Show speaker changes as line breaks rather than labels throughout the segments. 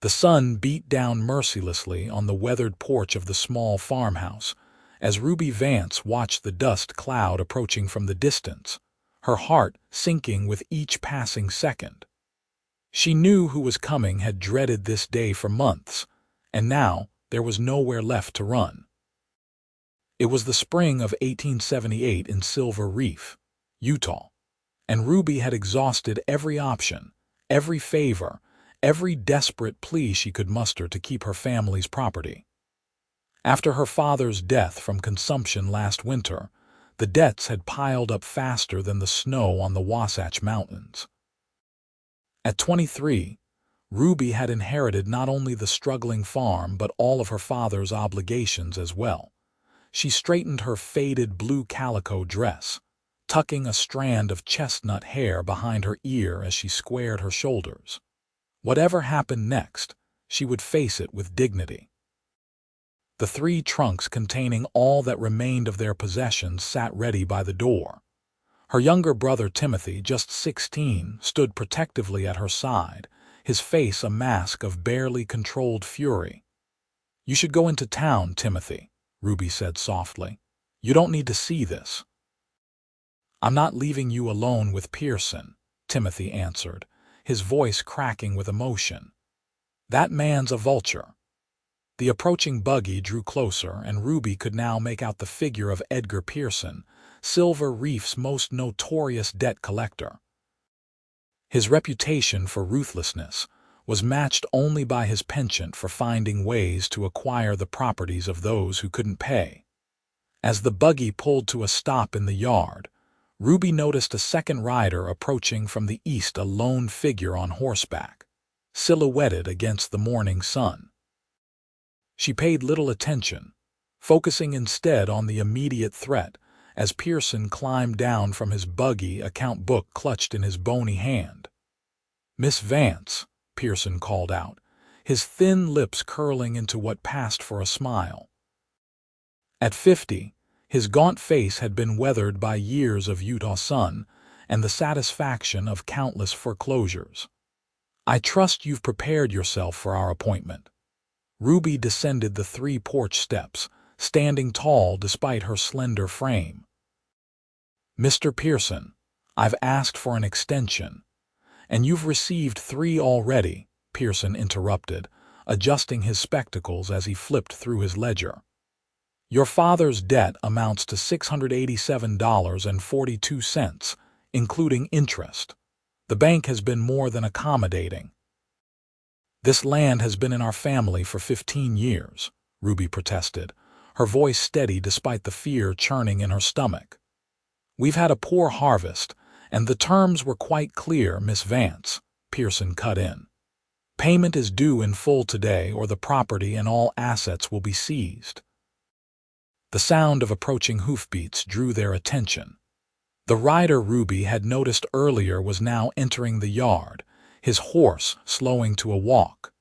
The sun beat down mercilessly on the weathered porch of the small farmhouse as Ruby Vance watched the dust cloud approaching from the distance, her heart sinking with each passing second. She knew who was coming had dreaded this day for months, and now there was nowhere left to run. It was the spring of 1878 in Silver Reef, Utah, and Ruby had exhausted every option, every favor, every desperate plea she could muster to keep her family's property. After her father's death from consumption last winter, the debts had piled up faster than the snow on the Wasatch Mountains. At 23, Ruby had inherited not only the struggling farm but all of her father's obligations as well. She straightened her faded blue calico dress, tucking a strand of chestnut hair behind her ear as she squared her shoulders. Whatever happened next, she would face it with dignity. The 3 trunks containing all that remained of their possessions sat ready by the door. Her younger brother Timothy, just 16, stood protectively at her side, his face a mask of barely controlled fury. "You should go into town, Timothy," Ruby said softly. "You don't need to see this." "I'm not leaving you alone with Pearson," Timothy answered, his voice cracking with emotion. "That man's a vulture." The approaching buggy drew closer, and Ruby could now make out the figure of Edgar Pearson, Silver Reef's most notorious debt collector. His reputation for ruthlessness was matched only by his penchant for finding ways to acquire the properties of those who couldn't pay. As the buggy pulled to a stop in the yard, Ruby noticed a second rider approaching from the east, a lone figure on horseback, silhouetted against the morning sun. She paid little attention, focusing instead on the immediate threat as Pearson climbed down from his buggy, account book clutched in his bony hand. "Miss Vance," Pearson called out, his thin lips curling into what passed for a smile. At 50, his gaunt face had been weathered by years of Utah sun and the satisfaction of countless foreclosures. "I trust you've prepared yourself for our appointment." Ruby descended the 3 porch steps, standing tall despite her slender frame. "Mr. Pearson, I've asked for an extension." "And you've received 3 already," Pearson interrupted, adjusting his spectacles as he flipped through his ledger. "Your father's debt amounts to $687.42, including interest. The bank has been more than accommodating." "This land has been in our family for 15 years, Ruby protested, her voice steady despite the fear churning in her stomach. "We've had a poor harvest, and the terms were quite clear, Miss Vance," Pearson cut in. "Payment is due in full today, or the property and all assets will be seized." The sound of approaching hoofbeats drew their attention. The rider Ruby had noticed earlier was now entering the yard, his horse slowing to a walk.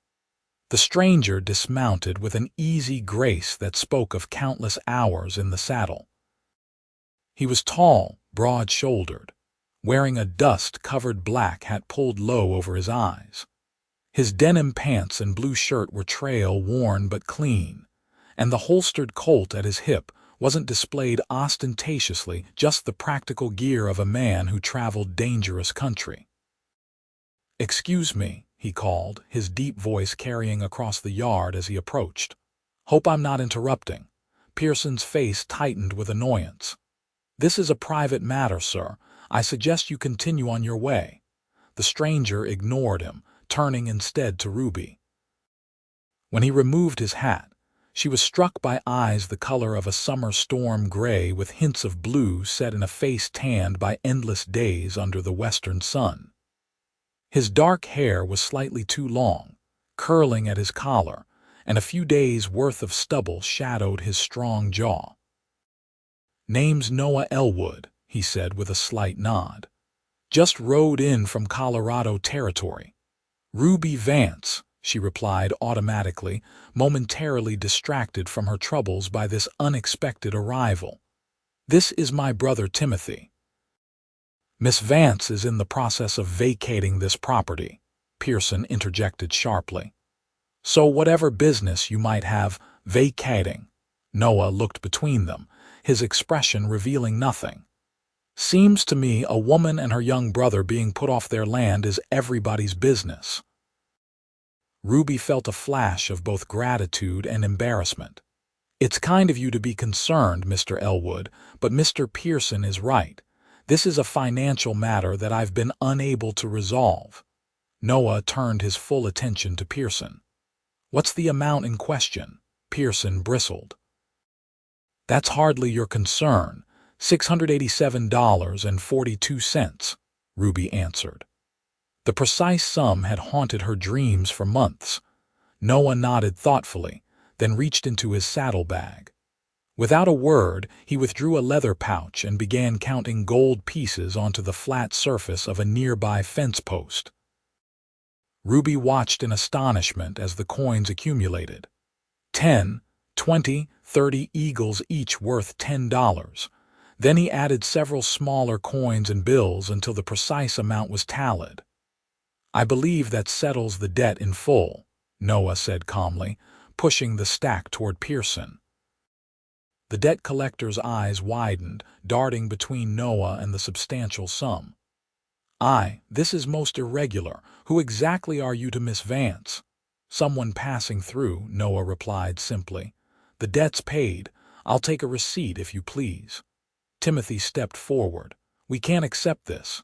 The stranger dismounted with an easy grace that spoke of countless hours in the saddle. He was tall, broad-shouldered, wearing a dust-covered black hat pulled low over his eyes. His denim pants and blue shirt were trail-worn but clean, and the holstered Colt at his hip wasn't displayed ostentatiously, just the practical gear of a man who traveled dangerous country. "Excuse me," he called, his deep voice carrying across the yard as he approached. "Hope I'm not interrupting." Pearson's face tightened with annoyance. "This is a private matter, sir. I suggest you continue on your way." The stranger ignored him, turning instead to Ruby. When he removed his hat, she was struck by eyes the color of a summer storm gray with hints of blue set in a face tanned by endless days under the western sun. His dark hair was slightly too long, curling at his collar, and a few days' worth of stubble shadowed his strong jaw. "Name's Noah Ellwood," he said with a slight nod. "Just rode in from Colorado Territory." "Ruby Vance," she replied automatically, momentarily distracted from her troubles by this unexpected arrival. "This is my brother Timothy." "Miss Vance is in the process of vacating this property," Pearson interjected sharply. So whatever business you might have vacating. Noah looked between them, his expression revealing nothing. Seems to me a woman and her young brother being put off their land is everybody's business. Ruby felt a flash of both gratitude and embarrassment. It's kind of you to be concerned, Mr. Ellwood, but Mr. Pearson is right. This is a financial matter that I've been unable to resolve. Noah turned his full attention to Pearson. What's the amount in question? Pearson bristled. That's hardly your concern. $687.42, Ruby answered. The precise sum had haunted her dreams for months. Noah nodded thoughtfully, then reached into his saddlebag. Without a word, he withdrew a leather pouch and began counting gold pieces onto the flat surface of a nearby fence post. Ruby watched in astonishment as the coins accumulated. 10, 20, 30 eagles, each worth $10. Then he added several smaller coins and bills until the precise amount was tallied. I believe that settles the debt in full, Noah said calmly, pushing the stack toward Pearson. The debt collector's eyes widened, darting between Noah and the substantial sum. This is most irregular. Who exactly are you to Miss Vance? Someone passing through, Noah replied simply. The debt's paid. I'll take a receipt if you please. Timothy stepped forward. We can't accept this.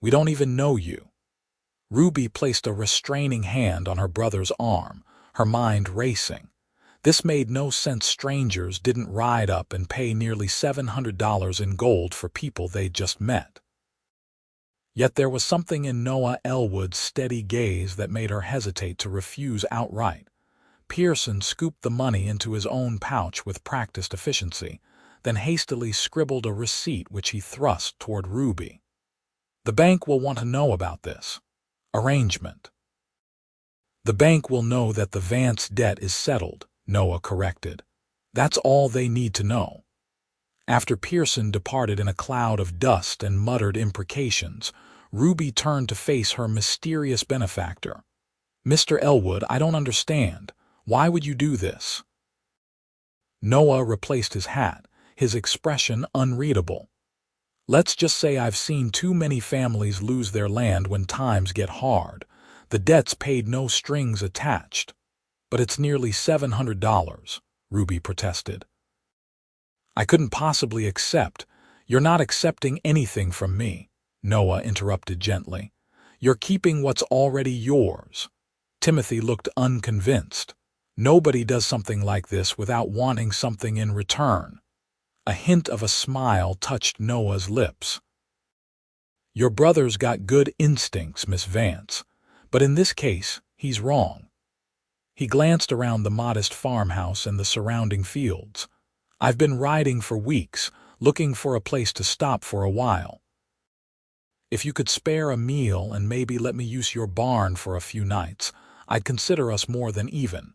We don't even know you. Ruby placed a restraining hand on her brother's arm, her mind racing. This made no sense. Strangers didn't ride up and pay nearly $700 in gold for people they'd just met. Yet there was something in Noah Ellwood's steady gaze that made her hesitate to refuse outright. Pearson scooped the money into his own pouch with practiced efficiency, then hastily scribbled a receipt which he thrust toward Ruby. The bank will want to know about this arrangement. The bank will know that the Vance debt is settled, Noah corrected. That's all they need to know. After Pearson departed in a cloud of dust and muttered imprecations, Ruby turned to face her mysterious benefactor. Mr. Ellwood, I don't understand. Why would you do this? Noah replaced his hat, his expression unreadable. Let's just say I've seen too many families lose their land when times get hard. The debt's paid, no strings attached. But it's nearly $700, Ruby protested. I couldn't possibly accept. You're not accepting anything from me, Noah interrupted gently. You're keeping what's already yours. Timothy looked unconvinced. Nobody does something like this without wanting something in return. A hint of a smile touched Noah's lips. Your brother's got good instincts, Miss Vance, but in this case, he's wrong. He glanced around the modest farmhouse and the surrounding fields. I've been riding for weeks, looking for a place to stop for a while. If you could spare a meal and maybe let me use your barn for a few nights, I'd consider us more than even.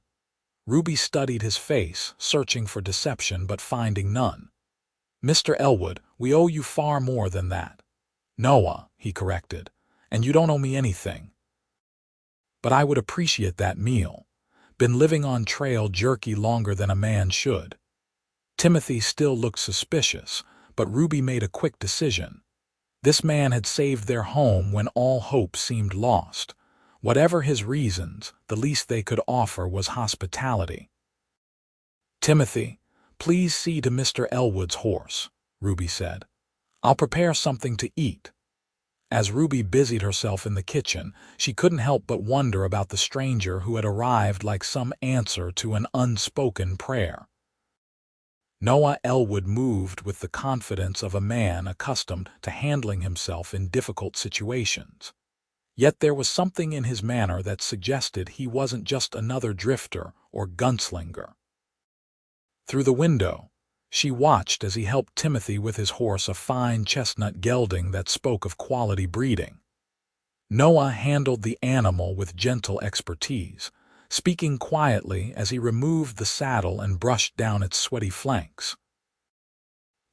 Ruby studied his face, searching for deception but finding none. Mr. Ellwood, we owe you far more than that. Noah, he corrected, and you don't owe me anything. But I would appreciate that meal. Been living on trail jerky longer than a man should. Timothy still looked suspicious, but Ruby made a quick decision. This man had saved their home when all hope seemed lost. Whatever his reasons, the least they could offer was hospitality. Timothy, please see to Mr. Ellwood's horse, Ruby said. I'll prepare something to eat. As Ruby busied herself in the kitchen, she couldn't help but wonder about the stranger who had arrived like some answer to an unspoken prayer. Noah Ellwood moved with the confidence of a man accustomed to handling himself in difficult situations. Yet there was something in his manner that suggested he wasn't just another drifter or gunslinger. Through the window, she watched as he helped Timothy with his horse, a fine chestnut gelding that spoke of quality breeding. Noah handled the animal with gentle expertise, speaking quietly as he removed the saddle and brushed down its sweaty flanks.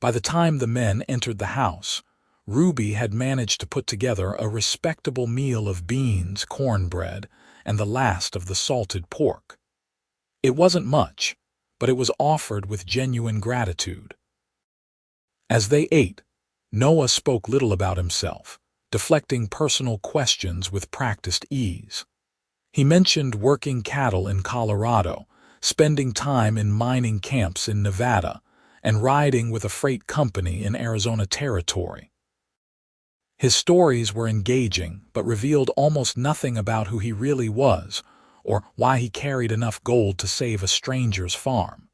By the time the men entered the house, Ruby had managed to put together a respectable meal of beans, cornbread, and the last of the salted pork. It wasn't much, but it was offered with genuine gratitude. As they ate, Noah spoke little about himself, deflecting personal questions with practiced ease. He mentioned working cattle in Colorado, spending time in mining camps in Nevada, and riding with a freight company in Arizona Territory. His stories were engaging but revealed almost nothing about who he really was or why he carried enough gold to save a stranger's farm.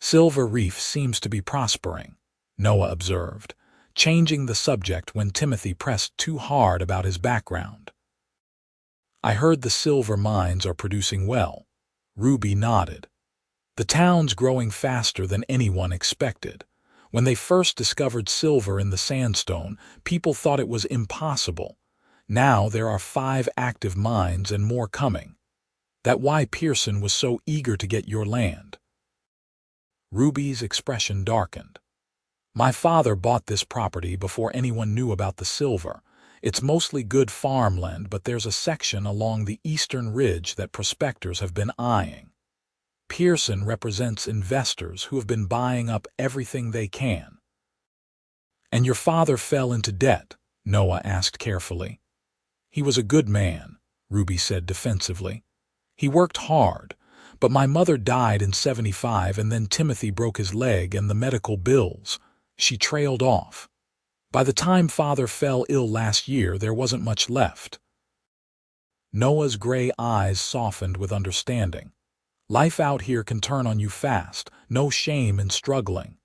Silver Reef seems to be prospering, Noah observed, changing the subject when Timothy pressed too hard about his background. I heard the silver mines are producing well. Ruby nodded. The town's growing faster than anyone expected. When they first discovered silver in the sandstone, people thought it was impossible. Now there are 5 active mines and more coming. That's why Pearson was so eager to get your land. Ruby's expression darkened. My father bought this property before anyone knew about the silver. It's mostly good farmland, but there's a section along the eastern ridge that prospectors have been eyeing. Pearson represents investors who have been buying up everything they can. And your father fell into debt? Noah asked carefully. He was a good man, Ruby said defensively. He worked hard, but my mother died in '75 and then Timothy broke his leg and the medical bills. She trailed off. By the time father fell ill last year, there wasn't much left. Noah's gray eyes softened with understanding. Life out here can turn on you fast, no shame in struggling.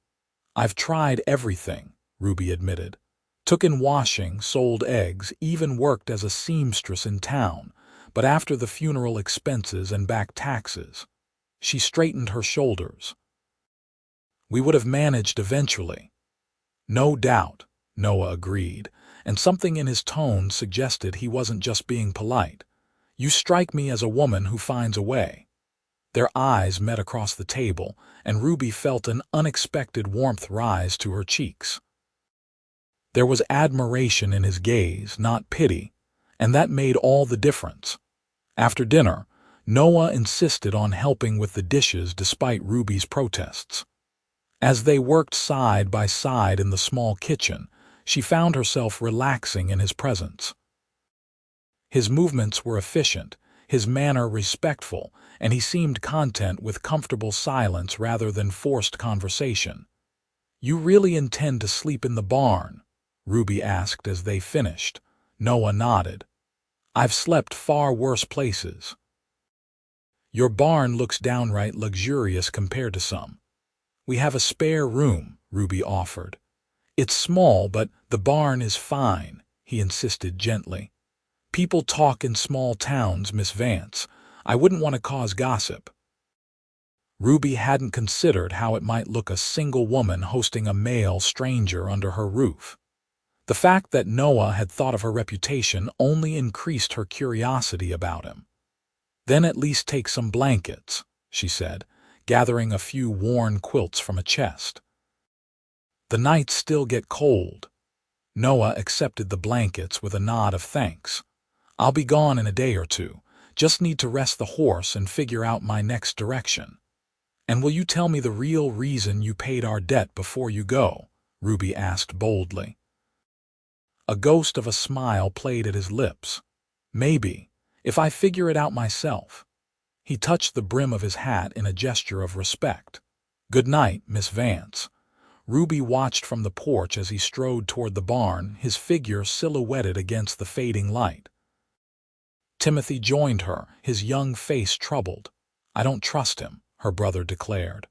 I've tried everything, Ruby admitted. Took in washing, sold eggs, even worked as a seamstress in town, but after the funeral expenses and back taxes, she straightened her shoulders. We would have managed eventually. No doubt, Noah agreed, and something in his tone suggested he wasn't just being polite. You strike me as a woman who finds a way. Their eyes met across the table, and Ruby felt an unexpected warmth rise to her cheeks. There was admiration in his gaze, not pity, and that made all the difference. After dinner, Noah insisted on helping with the dishes despite Ruby's protests. As they worked side by side in the small kitchen, she found herself relaxing in his presence. His movements were efficient, his manner respectful, and he seemed content with comfortable silence rather than forced conversation. You really intend to sleep in the barn? Ruby asked as they finished. Noah nodded. I've slept far worse places. Your barn looks downright luxurious compared to some. We have a spare room, Ruby offered. It's small, but the barn is fine, he insisted gently. People talk in small towns, Miss Vance. I wouldn't want to cause gossip. Ruby hadn't considered how it might look a single woman hosting a male stranger under her roof. The fact that Noah had thought of her reputation only increased her curiosity about him. Then at least take some blankets, she said, gathering a few worn quilts from a chest. The nights still get cold. Noah accepted the blankets with a nod of thanks. I'll be gone in a day or two. Just need to rest the horse and figure out my next direction. And will you tell me the real reason you paid our debt before you go? Ruby asked boldly. A ghost of a smile played at his lips. Maybe, if I figure it out myself. He touched the brim of his hat in a gesture of respect. Good night, Miss Vance. Ruby watched from the porch as he strode toward the barn, his figure silhouetted against the fading light. Timothy joined her, his young face troubled. I don't trust him, her brother declared.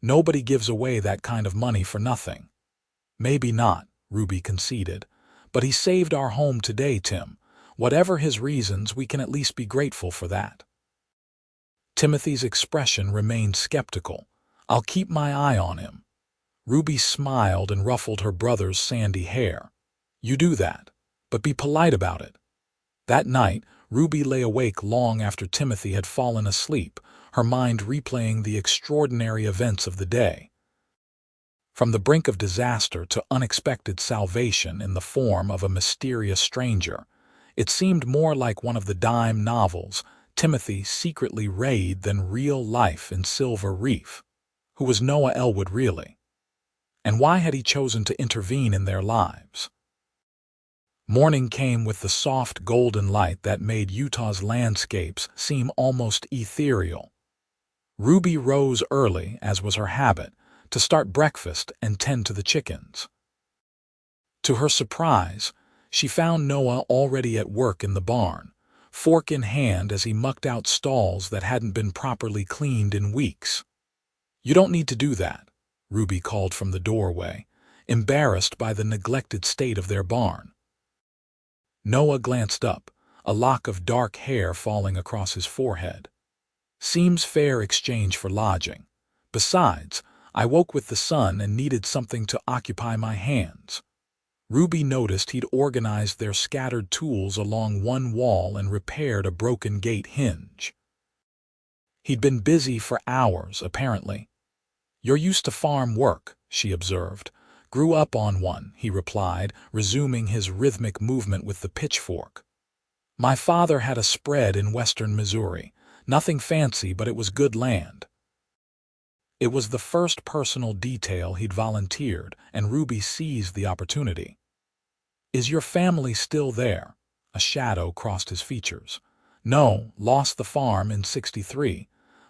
Nobody gives away that kind of money for nothing. Maybe not, Ruby conceded. But he saved our home today, Tim. Whatever his reasons, we can at least be grateful for that. Timothy's expression remained skeptical. I'll keep my eye on him. Ruby smiled and ruffled her brother's sandy hair. You do that, but be polite about it. That night, Ruby lay awake long after Timothy had fallen asleep, her mind replaying the extraordinary events of the day. From the brink of disaster to unexpected salvation in the form of a mysterious stranger, it seemed more like one of the dime novels Timothy secretly raid than real life in Silver Reef. Who was Noah Ellwood really? And why had he chosen to intervene in their lives? Morning came with the soft golden light that made Utah's landscapes seem almost ethereal. Ruby rose early, as was her habit, to start breakfast and tend to the chickens. To her surprise, she found Noah already at work in the barn, fork in hand as he mucked out stalls that hadn't been properly cleaned in weeks. "You don't need to do that," Ruby called from the doorway, embarrassed by the neglected state of their barn. Noah glanced up, a lock of dark hair falling across his forehead. "Seems fair exchange for lodging. Besides, I woke with the sun and needed something to occupy my hands." Ruby noticed he'd organized their scattered tools along one wall and repaired a broken gate hinge. He'd been busy for hours, apparently. "You're used to farm work," she observed. "Grew up on one," he replied, resuming his rhythmic movement with the pitchfork. "My father had a spread in western Missouri. Nothing fancy, but it was good land." It was the first personal detail he'd volunteered, and Ruby seized the opportunity. "Is your family still there?" A shadow crossed his features. "No, lost the farm in '63.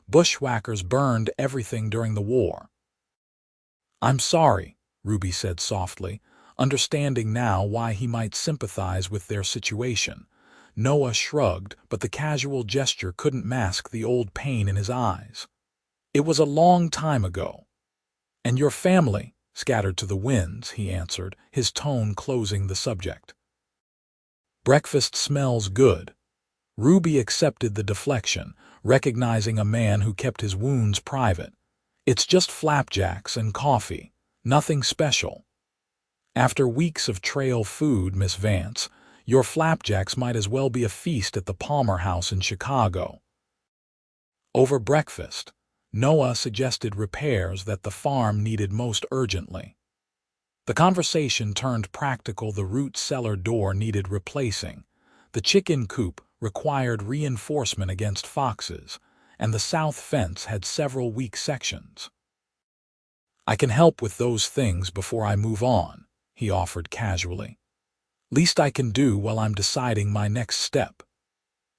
Bushwhackers burned everything during the war." "I'm sorry," Ruby said softly, understanding now why he might sympathize with their situation. Noah shrugged, but the casual gesture couldn't mask the old pain in his eyes. "It was a long time ago." "And your family?" "Scattered to the winds," he answered, his tone closing the subject. "Breakfast smells good." Ruby accepted the deflection, recognizing a man who kept his wounds private. "It's just flapjacks and coffee. Nothing special." "After weeks of trail food, Miss Vance, your flapjacks might as well be a feast at the Palmer House in Chicago." Over breakfast, Noah suggested repairs that the farm needed most urgently. The conversation turned practical. The root cellar door needed replacing, the chicken coop required reinforcement against foxes, and the south fence had several weak sections. "I can help with those things before I move on," he offered casually. "Least I can do while I'm deciding my next step."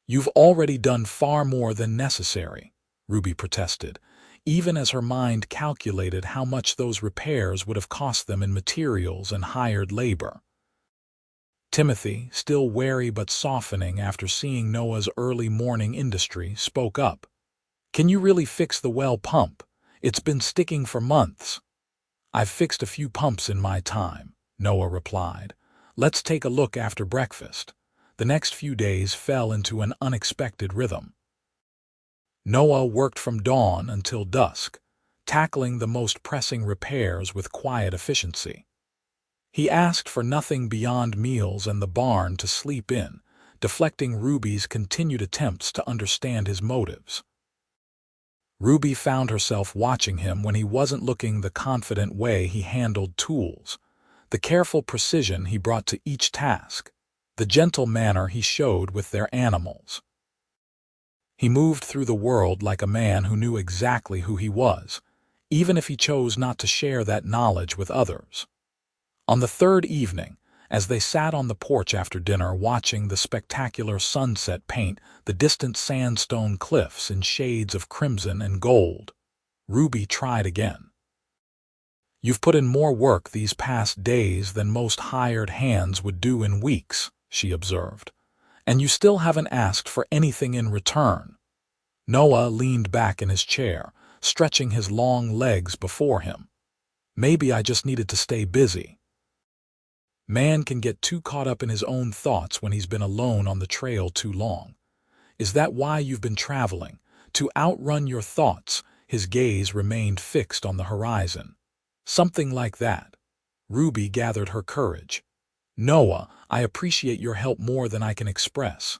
"You've already done far more than necessary," Ruby protested, even as her mind calculated how much those repairs would have cost them in materials and hired labor. Timothy, still wary but softening after seeing Noah's early morning industry, spoke up. "Can you really fix the well pump? It's been sticking for months." "I've fixed a few pumps in my time," Noah replied. "Let's take a look after breakfast." The next few days fell into an unexpected rhythm. Noah worked from dawn until dusk, tackling the most pressing repairs with quiet efficiency. He asked for nothing beyond meals and the barn to sleep in, deflecting Ruby's continued attempts to understand his motives. Ruby found herself watching him when he wasn't looking, the confident way he handled tools, the careful precision he brought to each task, the gentle manner he showed with their animals. He moved through the world like a man who knew exactly who he was, even if he chose not to share that knowledge with others. On the third evening, as they sat on the porch after dinner watching the spectacular sunset paint the distant sandstone cliffs in shades of crimson and gold, Ruby tried again. "You've put in more work these past days than most hired hands would do in weeks," she observed. "And you still haven't asked for anything in return." Noah leaned back in his chair, stretching his long legs before him. "Maybe I just needed to stay busy." Man can get too caught up in his own thoughts when he's been alone on the trail too long. "Is that why you've been traveling? To outrun your thoughts?" His gaze remained fixed on the horizon. "Something like that." Ruby gathered her courage. "Noah, I appreciate your help more than I can express.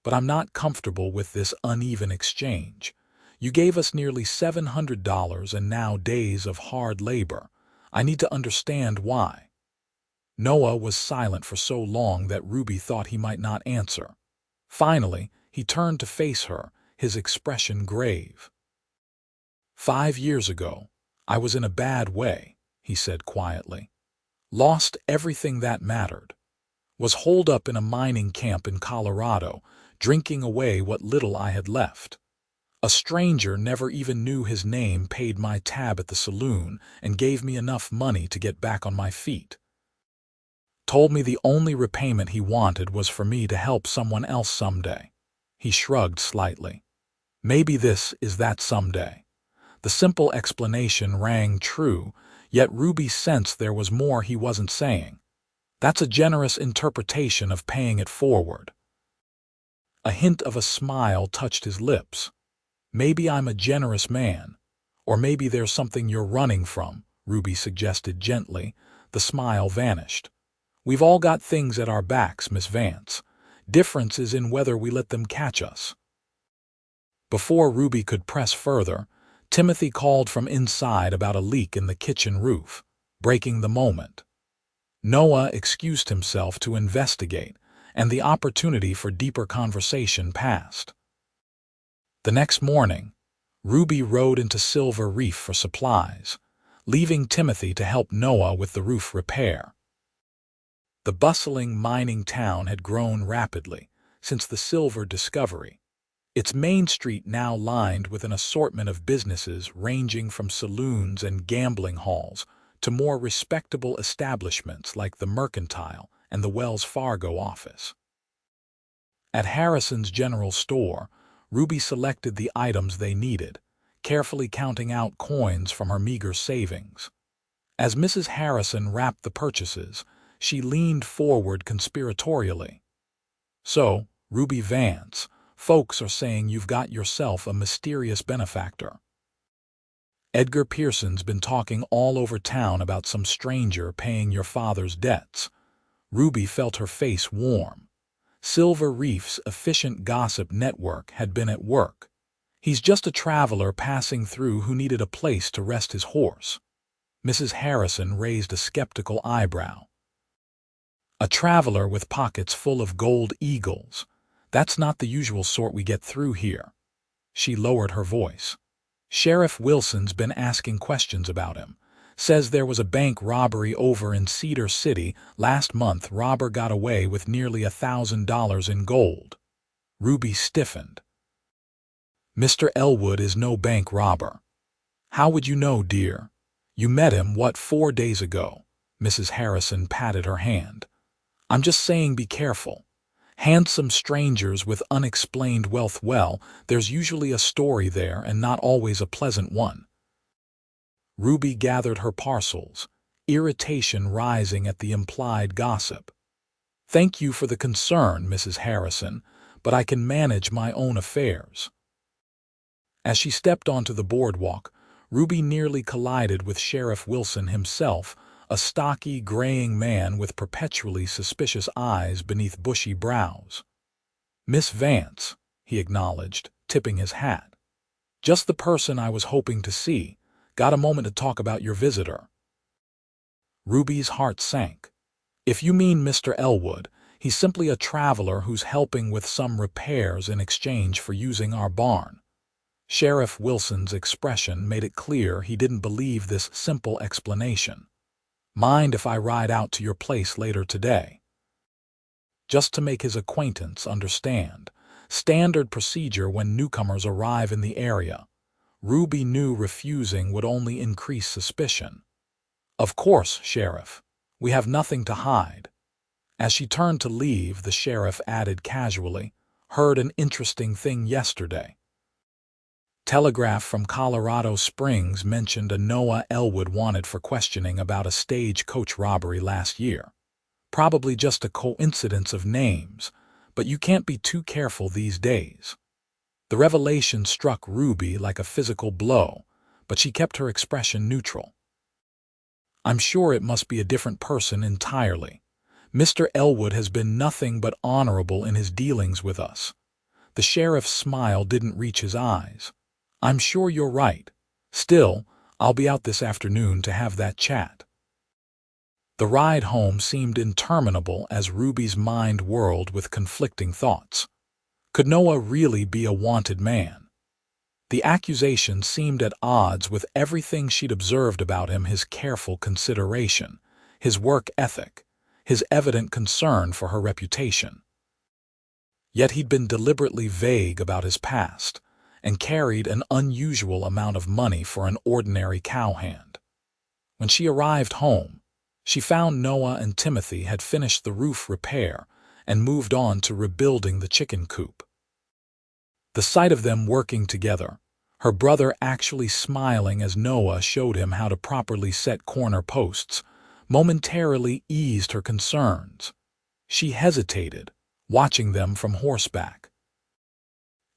But I'm not comfortable with this uneven exchange. You gave us nearly $700 and now days of hard labor. I need to understand why." Noah was silent for so long that Ruby thought he might not answer. Finally, he He turned to face her, his expression grave. 5 years ago, I was in a bad way, he said quietly. Lost everything that mattered. Was holed up in a mining camp in Colorado, drinking away what little I had left. A stranger never even knew his name paid my tab at the saloon and gave me enough money to get back on my feet. Told me the only repayment he wanted was for me to help someone else someday. He shrugged slightly. Maybe this is that someday. The simple explanation rang true, yet Ruby sensed there was more he wasn't saying. That's a generous interpretation of paying it forward. A hint of a smile touched his lips. Maybe I'm a generous man, or maybe there's something you're running from, Ruby suggested gently. The smile vanished. We've all got things at our backs, Miss Vance. Difference is in whether we let them catch us. Before Ruby could press further, Timothy called from inside about a leak in the kitchen roof, breaking the moment. Noah excused himself to investigate, and the opportunity for deeper conversation passed. The next morning, Ruby rode into Silver Reef for supplies, leaving Timothy to help Noah with the roof repair. The bustling mining town had grown rapidly since the silver discovery, its main street now lined with an assortment of businesses ranging from saloons and gambling halls to more respectable establishments like the Mercantile and the Wells Fargo office. At Harrison's general store, Ruby selected the items they needed, carefully counting out coins from her meager savings. As Mrs. Harrison wrapped the purchases, she leaned forward conspiratorially. So, Ruby Vance, folks are saying you've got yourself a mysterious benefactor. Edgar Pearson's been talking all over town about some stranger paying your father's debts. Ruby felt her face warm. Silver Reef's efficient gossip network had been at work. He's just a traveler passing through who needed a place to rest his horse. Mrs. Harrison raised a skeptical eyebrow. A traveler with pockets full of gold eagles. That's not the usual sort we get through here. She lowered her voice. Sheriff Wilson's been asking questions about him. Says there was a bank robbery over in Cedar City last month. Robber got away with nearly $1,000 in gold. Ruby stiffened. Mr. Ellwood is no bank robber. How would you know, dear? You met him, 4 days ago? Mrs. Harrison patted her hand. I'm just saying be careful. Handsome strangers with unexplained wealth, well, there's usually a story there and not always a pleasant one. Ruby gathered her parcels, irritation rising at the implied gossip. Thank you for the concern, Mrs. Harrison, but I can manage my own affairs. As she stepped onto the boardwalk, Ruby nearly collided with Sheriff Wilson himself, a stocky, graying man with perpetually suspicious eyes beneath bushy brows. Miss Vance, he acknowledged, tipping his hat. Just the person I was hoping to see. Got a moment to talk about your visitor? Ruby's heart sank. If you mean Mr. Ellwood, he's simply a traveler who's helping with some repairs in exchange for using our barn. Sheriff Wilson's expression made it clear he didn't believe this simple explanation. Mind if I ride out to your place later today? Just to make his acquaintance understand. Standard procedure when newcomers arrive in the area. Ruby knew refusing would only increase suspicion. Of course, Sheriff. We have nothing to hide. As she turned to leave, the sheriff added casually, heard an interesting thing yesterday. Telegraph from Colorado Springs mentioned a Noah Ellwood wanted for questioning about a stagecoach robbery last year. Probably just a coincidence of names, but you can't be too careful these days. The revelation struck Ruby like a physical blow, but she kept her expression neutral. I'm sure it must be a different person entirely. Mr. Ellwood has been nothing but honorable in his dealings with us. The sheriff's smile didn't reach his eyes. I'm sure you're right. Still, I'll be out this afternoon to have that chat. The ride home seemed interminable as Ruby's mind whirled with conflicting thoughts. Could Noah really be a wanted man? The accusation seemed at odds with everything she'd observed about him: his careful consideration, his work ethic, his evident concern for her reputation. Yet he'd been deliberately vague about his past and carried an unusual amount of money for an ordinary cowhand. When she arrived home, she found Noah and Timothy had finished the roof repair and moved on to rebuilding the chicken coop. The sight of them working together, her brother actually smiling as Noah showed him how to properly set corner posts, momentarily eased her concerns. She hesitated, watching them from horseback.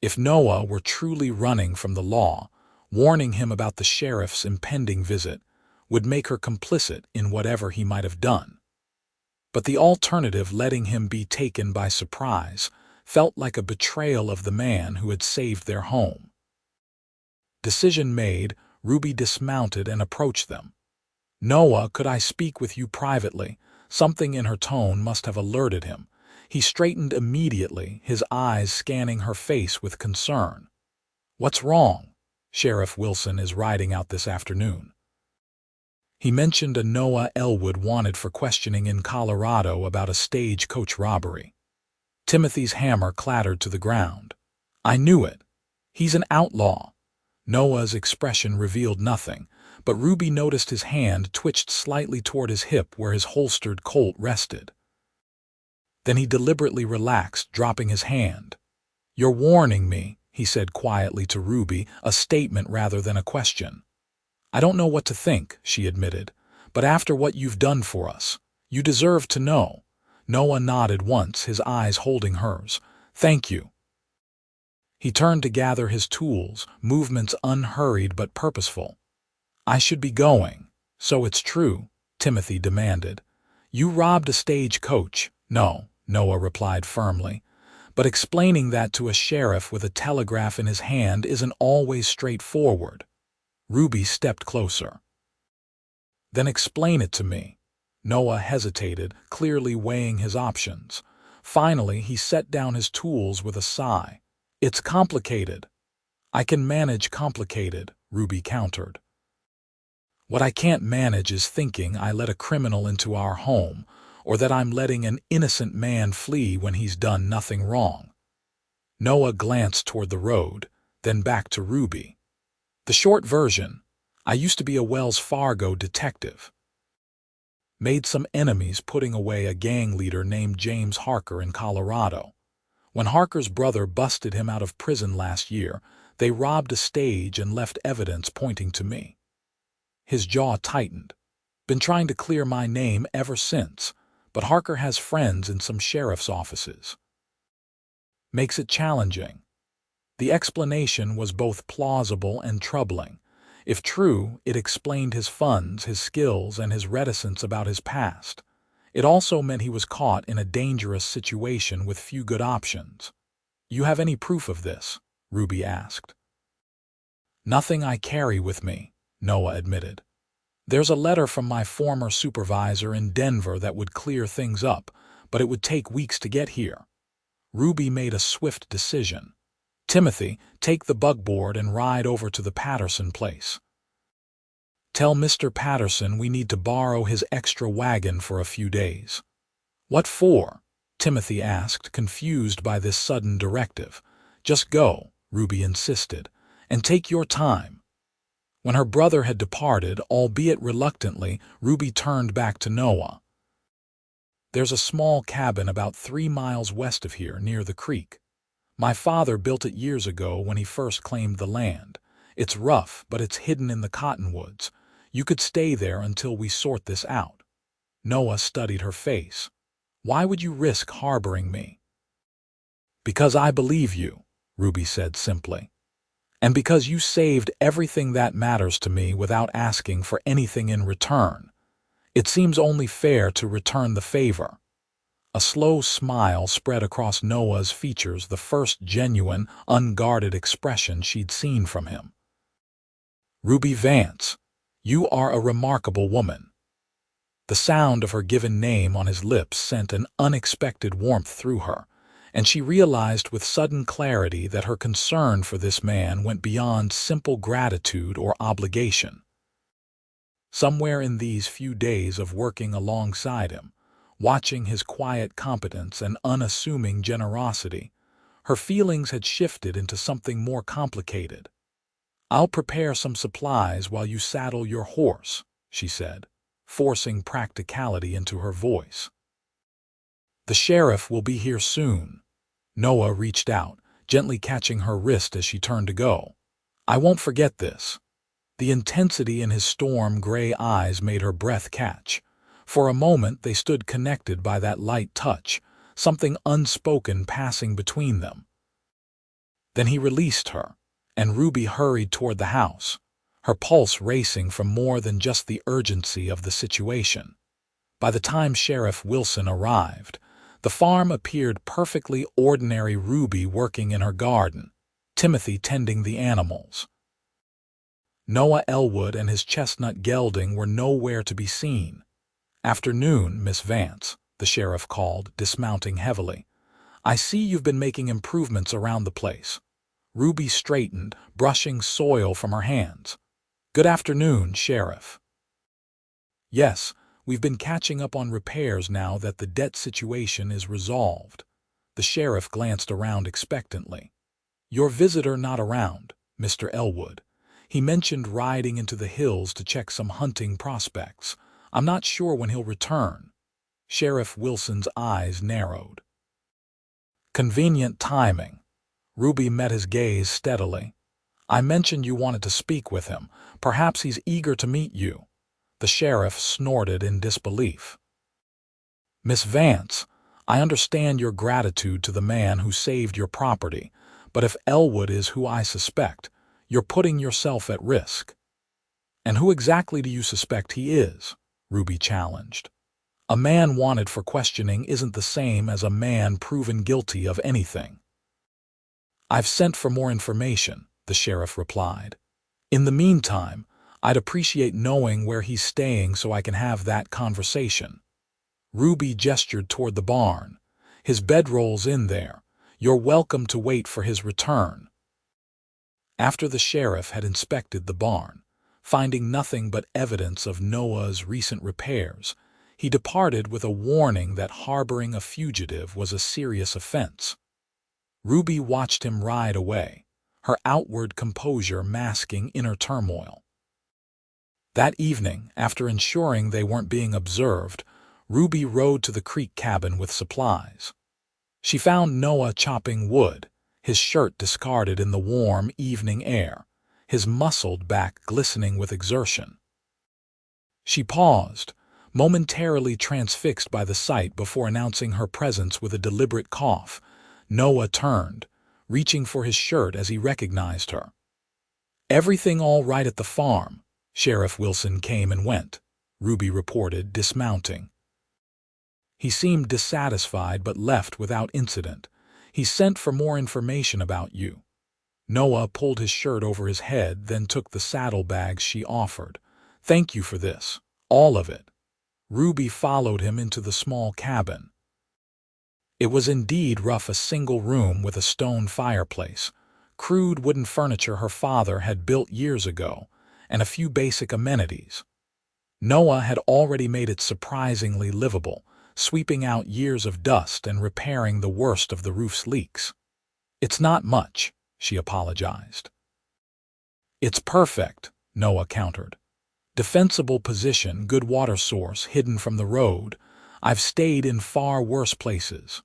If Noah were truly running from the law, warning him about the sheriff's impending visit would make her complicit in whatever he might have done. But the alternative, letting him be taken by surprise, felt like a betrayal of the man who had saved their home. Decision made, Ruby dismounted and approached them. "Noah, could I speak with you privately?" Something in her tone must have alerted him. He straightened immediately, his eyes scanning her face with concern. "What's wrong?" "Sheriff Wilson is riding out this afternoon. He mentioned a Noah Ellwood wanted for questioning in Colorado about a stagecoach robbery." Timothy's hammer clattered to the ground. "I knew it. He's an outlaw." Noah's expression revealed nothing, but Ruby noticed his hand twitched slightly toward his hip where his holstered Colt rested. Then he deliberately relaxed, dropping his hand. "You're warning me," he said quietly to Ruby, a statement rather than a question. "I don't know what to think," she admitted, "but after what you've done for us, you deserve to know." Noah nodded once, his eyes holding hers. "Thank you." He turned to gather his tools, movements unhurried but purposeful. "I should be going." "So it's true?" Timothy demanded. "You robbed a stagecoach?" "No," Noah replied firmly. "But explaining that to a sheriff with a telegraph in his hand isn't always straightforward." Ruby stepped closer. "Then explain it to me." Noah hesitated, clearly weighing his options. Finally, he set down his tools with a sigh. "It's complicated." "I can manage complicated," Ruby countered. "What I can't manage is thinking I let a criminal into our home, or that I'm letting an innocent man flee when he's done nothing wrong." Noah glanced toward the road, then back to Ruby. "The short version: I used to be a Wells Fargo detective. Made some enemies putting away a gang leader named James Harker in Colorado. When Harker's brother busted him out of prison last year, they robbed a stage and left evidence pointing to me." His jaw tightened. "Been trying to clear my name ever since, but Harker has friends in some sheriff's offices. Makes it challenging." The explanation was both plausible and troubling. If true, it explained his funds, his skills, and his reticence about his past. It also meant he was caught in a dangerous situation with few good options. "You have any proof of this?" Ruby asked. "Nothing I carry with me," Noah admitted. "There's a letter from my former supervisor in Denver that would clear things up, but it would take weeks to get here." Ruby made a swift decision. "Timothy, take the bugboard and ride over to the Patterson place. Tell Mr. Patterson we need to borrow his extra wagon for a few days." "What for?" Timothy asked, confused by this sudden directive. "Just go," Ruby insisted, "and take your time." When her brother had departed, albeit reluctantly, Ruby turned back to Noah. "There's a small cabin about 3 miles west of here, near the creek. My father built it years ago when he first claimed the land. It's rough, but it's hidden in the cottonwoods. You could stay there until we sort this out." Noah studied her face. "Why would you risk harboring me?" "Because I believe you," Ruby said simply. "And because you saved everything that matters to me without asking for anything in return. It seems only fair to return the favor." A slow smile spread across Noah's features, the first genuine, unguarded expression she'd seen from him. "Ruby Vance, you are a remarkable woman." The sound of her given name on his lips sent an unexpected warmth through her, and she realized with sudden clarity that her concern for this man went beyond simple gratitude or obligation. Somewhere in these few days of working alongside him, watching his quiet competence and unassuming generosity, her feelings had shifted into something more complicated. "I'll prepare some supplies while you saddle your horse," she said, forcing practicality into her voice. "The sheriff will be here soon." Noah reached out, gently catching her wrist as she turned to go. "I won't forget this." The intensity in his storm-gray eyes made her breath catch. For a moment they stood connected by that light touch, something unspoken passing between them. Then he released her, and Ruby hurried toward the house, her pulse racing from more than just the urgency of the situation. By the time Sheriff Wilson arrived, the farm appeared perfectly ordinary. Ruby working in her garden, Timothy tending the animals. Noah Ellwood and his chestnut gelding were nowhere to be seen. "Afternoon, Miss Vance," the sheriff called, dismounting heavily. "I see you've been making improvements around the place." Ruby straightened, brushing soil from her hands. "Good afternoon, Sheriff." "Yes, we've been catching up on repairs now that the debt situation is resolved." The sheriff glanced around expectantly. "Your visitor not around, Mr. Ellwood. He mentioned riding into the hills to check some hunting prospects. I'm not sure when he'll return." Sheriff Wilson's eyes narrowed. "Convenient timing." Ruby met his gaze steadily. "I mentioned you wanted to speak with him. Perhaps he's eager to meet you." The sheriff snorted in disbelief. "Miss Vance, I understand your gratitude to the man who saved your property, but if Ellwood is who I suspect, you're putting yourself at risk." "And who exactly do you suspect he is?" Ruby challenged. "A man wanted for questioning isn't the same as a man proven guilty of anything." "I've sent for more information," the sheriff replied. "In the meantime, I'd appreciate knowing where he's staying so I can have that conversation." Ruby gestured toward the barn. "His bedroll's in there. You're welcome to wait for his return." After the sheriff had inspected the barn, finding nothing but evidence of Noah's recent repairs, he departed with a warning that harboring a fugitive was a serious offense. Ruby watched him ride away, her outward composure masking inner turmoil. That evening, after ensuring they weren't being observed, Ruby rode to the creek cabin with supplies. She found Noah chopping wood, his shirt discarded in the warm evening air, his muscled back glistening with exertion. She paused, momentarily transfixed by the sight before announcing her presence with a deliberate cough. Noah turned, reaching for his shirt as he recognized her. "Everything all right at the farm?" Sheriff Wilson came and went, Ruby reported, dismounting. "He seemed dissatisfied but left without incident. He sent for more information about you." Noah pulled his shirt over his head, then took the saddlebags she offered. "Thank you for this, all of it." Ruby followed him into the small cabin. It was indeed rough, a single room with a stone fireplace, crude wooden furniture her father had built years ago, and a few basic amenities. Noah had already made it surprisingly livable, sweeping out years of dust and repairing the worst of the roof's leaks. "It's not much," she apologized. "It's perfect," Noah countered. "Defensible position, good water source, hidden from the road. I've stayed in far worse places."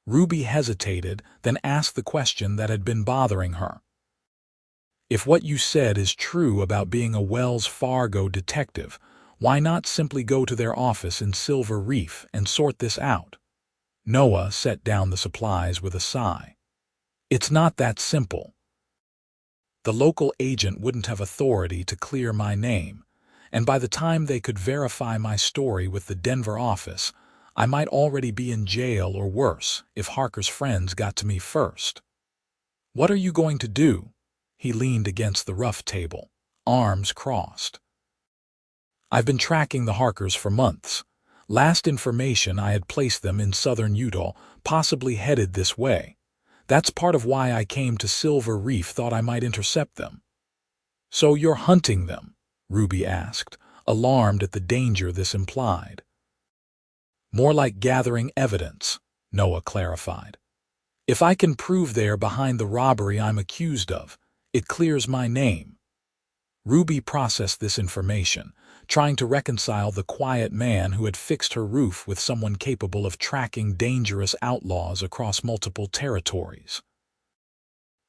Ruby hesitated, then asked the question that had been bothering her. "If what you said is true about being a Wells Fargo detective, why not simply go to their office in Silver Reef and sort this out?" Noah set down the supplies with a sigh. "It's not that simple. The local agent wouldn't have authority to clear my name, and by the time they could verify my story with the Denver office, I might already be in jail or worse if Harker's friends got to me first." "What are you going to do?" He leaned against the rough table, arms crossed. "I've been tracking the Harkers for months. Last information I had placed them in southern Utah, possibly headed this way. That's part of why I came to Silver Reef, thought I might intercept them. So you're hunting them? Ruby asked, alarmed at the danger this implied. More like gathering evidence, Noah clarified. If I can prove they're behind the robbery I'm accused of, it clears my name. Ruby processed this information, trying to reconcile the quiet man who had fixed her roof with someone capable of tracking dangerous outlaws across multiple territories.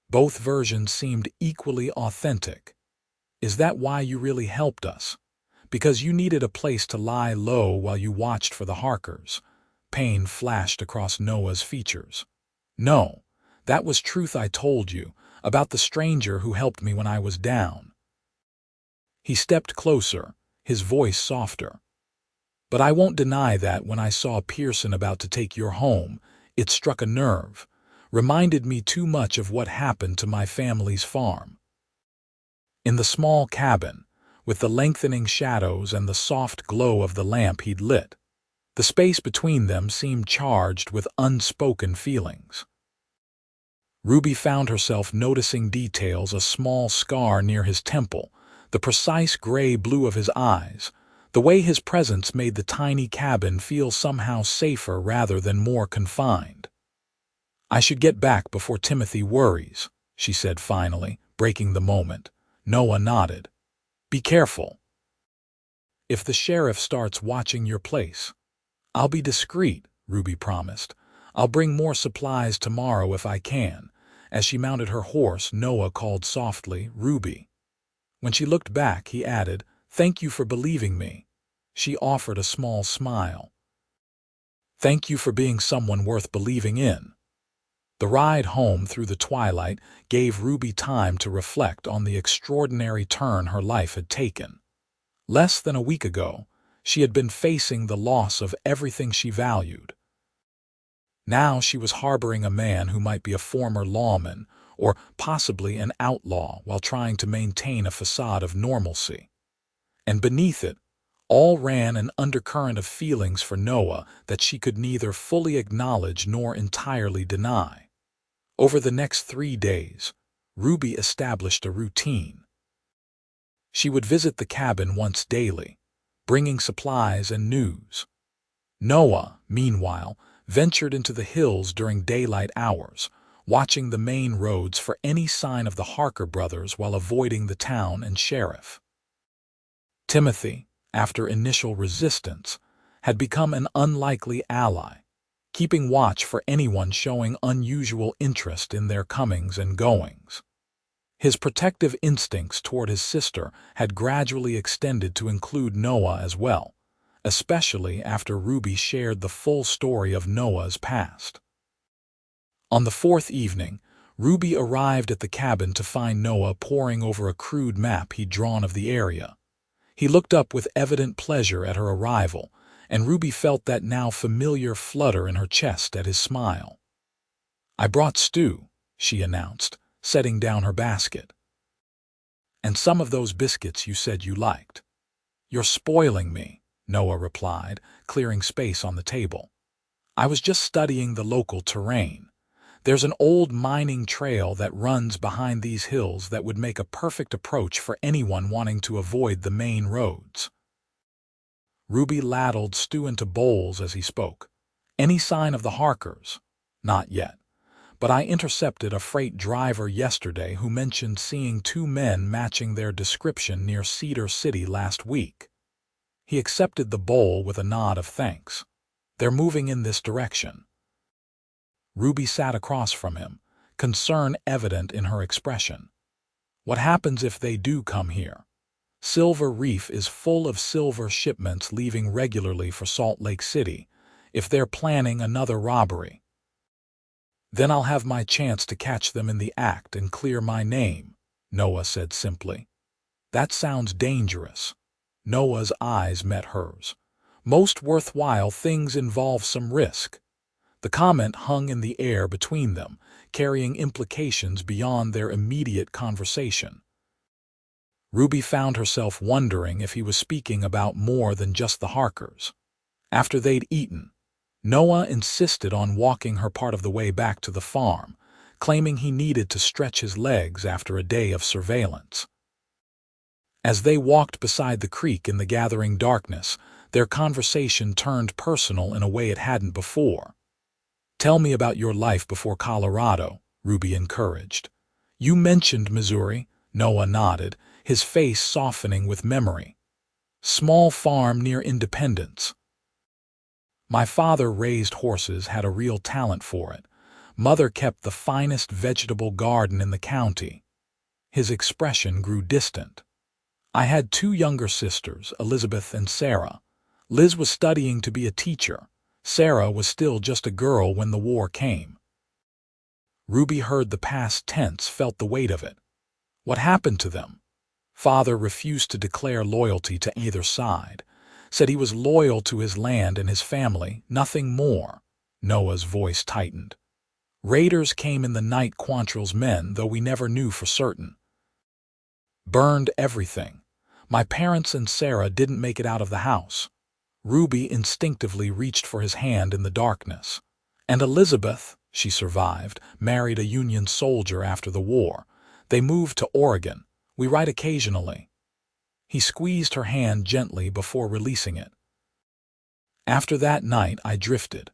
Both versions seemed equally authentic. Is that why you really helped us? Because you needed a place to lie low while you watched for the Harkers? Pain flashed across Noah's features. No, that was truth I told you, about the stranger who helped me when I was down. He stepped closer, his voice softer. But I won't deny that when I saw Pearson about to take your home, it struck a nerve, reminded me too much of what happened to my family's farm. In the small cabin, with the lengthening shadows and the soft glow of the lamp he'd lit, the space between them seemed charged with unspoken feelings. Ruby found herself noticing details: a small scar near his temple, the precise gray-blue of his eyes, the way his presence made the tiny cabin feel somehow safer rather than more confined. I should get back before Timothy worries, she said finally, breaking the moment. Noah nodded. Be careful. If the sheriff starts watching your place. I'll be discreet, Ruby promised. I'll bring more supplies tomorrow if I can. As she mounted her horse, Noah called softly, Ruby. When she looked back, he added, Thank you for believing me. She offered a small smile. Thank you for being someone worth believing in. The ride home through the twilight gave Ruby time to reflect on the extraordinary turn her life had taken. Less than a week ago, she had been facing the loss of everything she valued. Now she was harboring a man who might be a former lawman or possibly an outlaw while trying to maintain a facade of normalcy. And beneath it, all ran an undercurrent of feelings for Noah that she could neither fully acknowledge nor entirely deny. Over the next 3 days, Ruby established a routine. She would visit the cabin once daily, bringing supplies and news. Noah, meanwhile, ventured into the hills during daylight hours, watching the main roads for any sign of the Harker brothers while avoiding the town and sheriff. Timothy, after initial resistance, had become an unlikely ally, keeping watch for anyone showing unusual interest in their comings and goings. His protective instincts toward his sister had gradually extended to include Noah as well, especially after Ruby shared the full story of Noah's past. On the 4th evening, Ruby arrived at the cabin to find Noah poring over a crude map he'd drawn of the area. He looked up with evident pleasure at her arrival, and Ruby felt that now familiar flutter in her chest at his smile. I brought stew, she announced, setting down her basket. And some of those biscuits you said you liked. You're spoiling me, Noah replied, clearing space on the table. I was just studying the local terrain. There's an old mining trail that runs behind these hills that would make a perfect approach for anyone wanting to avoid the main roads. Ruby ladled stew into bowls as he spoke. Any sign of the Harkers? Not yet. But I intercepted a freight driver yesterday who mentioned seeing 2 men matching their description near Cedar City last week. He accepted the bowl with a nod of thanks. They're moving in this direction. Ruby sat across from him, concern evident in her expression. What happens if they do come here? Silver Reef is full of silver shipments leaving regularly for Salt Lake City. If they're planning another robbery, then I'll have my chance to catch them in the act and clear my name, Noah said simply. That sounds dangerous. Noah's eyes met hers. Most worthwhile things involve some risk. The comment hung in the air between them, carrying implications beyond their immediate conversation. Ruby found herself wondering if he was speaking about more than just the Harkers. After they'd eaten, Noah insisted on walking her part of the way back to the farm, claiming he needed to stretch his legs after a day of surveillance. As they walked beside the creek in the gathering darkness, their conversation turned personal in a way it hadn't before. "Tell me about your life before Colorado," Ruby encouraged. "You mentioned Missouri." Noah nodded, his face softening with memory. "Small farm near Independence. My father raised horses, had a real talent for it. Mother kept the finest vegetable garden in the county." His expression grew distant. "I had two younger sisters, Elizabeth and Sarah. Liz was studying to be a teacher. Sarah was still just a girl when the war came." Ruby heard the past tense, felt the weight of it. What happened to them? Father refused to declare loyalty to either side. Said he was loyal to his land and his family, nothing more. Noah's voice tightened. "Raiders came in the night, Quantrill's men, though we never knew for certain. Burned everything. My parents and Sarah didn't make it out of the house." Ruby instinctively reached for his hand in the darkness. "And Elizabeth," she survived, married a Union soldier after the war. They moved to Oregon. We write occasionally." He squeezed her hand gently before releasing it. "After that night, I drifted.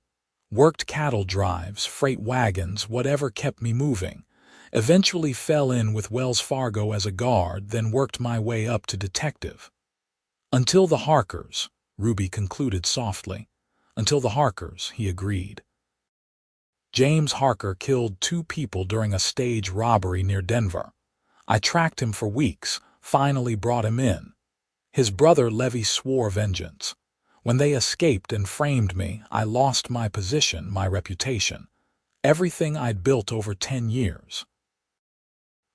Worked cattle drives, freight wagons, whatever kept me moving. Eventually fell in with Wells Fargo as a guard, then worked my way up to detective. Until the Harkers," Ruby concluded softly. "Until the Harkers," he agreed. "James Harker killed 2 people during a stage robbery near Denver. I tracked him for weeks, finally brought him in. His brother Levy swore vengeance. When they escaped and framed me, I lost my position, my reputation. Everything I'd built over 10 years.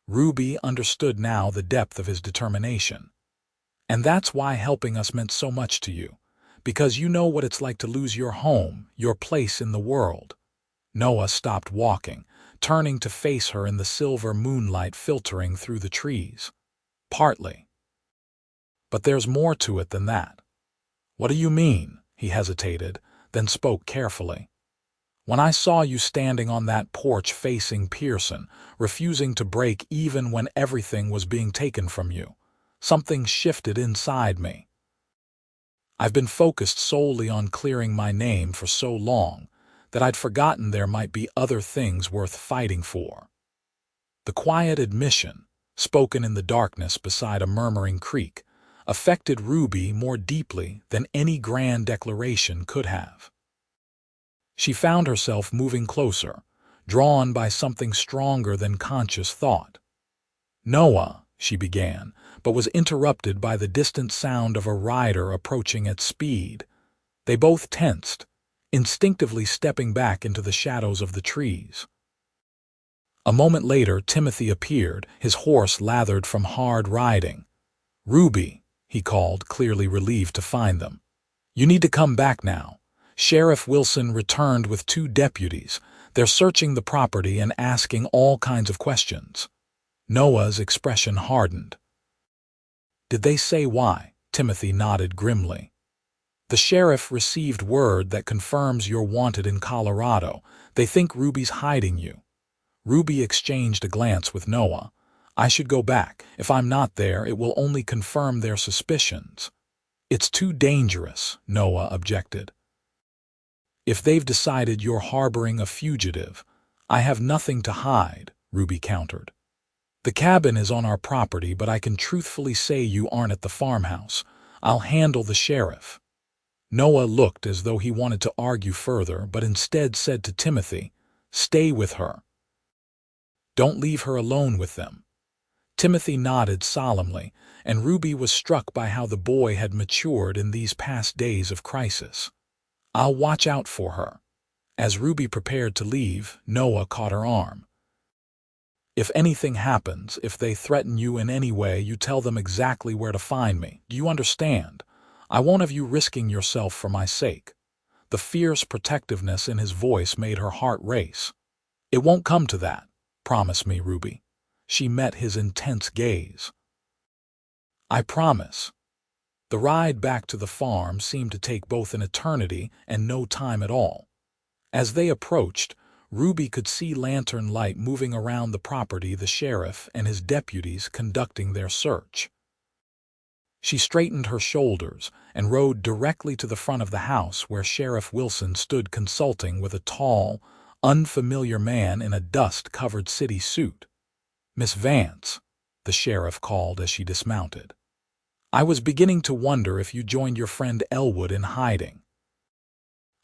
Ruby understood now the depth of his determination. "And that's why helping us meant so much to you. Because you know what it's like to lose your home, your place in the world." Noah stopped walking, turning to face her in the silver moonlight filtering through the trees. "Partly. But there's more to it than that." "What do you mean?" He hesitated, then spoke carefully. "When I saw you standing on that porch facing Pearson, refusing to break even when everything was being taken from you, something shifted inside me. I've been focused solely on clearing my name for so long that I'd forgotten there might be other things worth fighting for." The quiet admission, spoken in the darkness beside a murmuring creek, affected Ruby more deeply than any grand declaration could have. She found herself moving closer, drawn by something stronger than conscious thought. "Noah," she began, but was interrupted by the distant sound of a rider approaching at speed. They both tensed, instinctively stepping back into the shadows of the trees. A moment later, Timothy appeared, his horse lathered from hard riding. "Ruby," he called, clearly relieved to find them. "You need to come back now. Sheriff Wilson returned with 2 deputies. They're searching the property and asking all kinds of questions." Noah's expression hardened. "Did they say why?" Timothy nodded grimly. "The sheriff received word that confirms you're wanted in Colorado. They think Ruby's hiding you." Ruby exchanged a glance with Noah. "I should go back. If I'm not there, it will only confirm their suspicions." "It's too dangerous," Noah objected. "If they've decided you're harboring a fugitive, I have nothing to hide," Ruby countered. "The cabin is on our property, but I can truthfully say you aren't at the farmhouse. I'll handle the sheriff." Noah looked as though he wanted to argue further, but instead said to Timothy, "Stay with her. Don't leave her alone with them." Timothy nodded solemnly, and Ruby was struck by how the boy had matured in these past days of crisis. "I'll watch out for her." As Ruby prepared to leave, Noah caught her arm. "If anything happens, if they threaten you in any way, you tell them exactly where to find me. Do you understand? I won't have you risking yourself for my sake." The fierce protectiveness in his voice made her heart race. "It won't come to that. Promise me, Ruby." She met his intense gaze. "I promise." The ride back to the farm seemed to take both an eternity and no time at all. As they approached, Ruby could see lantern light moving around the property, the sheriff and his deputies conducting their search. She straightened her shoulders and rode directly to the front of the house where Sheriff Wilson stood consulting with a tall, unfamiliar man in a dust-covered city suit. "Miss Vance," the sheriff called as she dismounted. "I was beginning to wonder if you joined your friend Ellwood in hiding."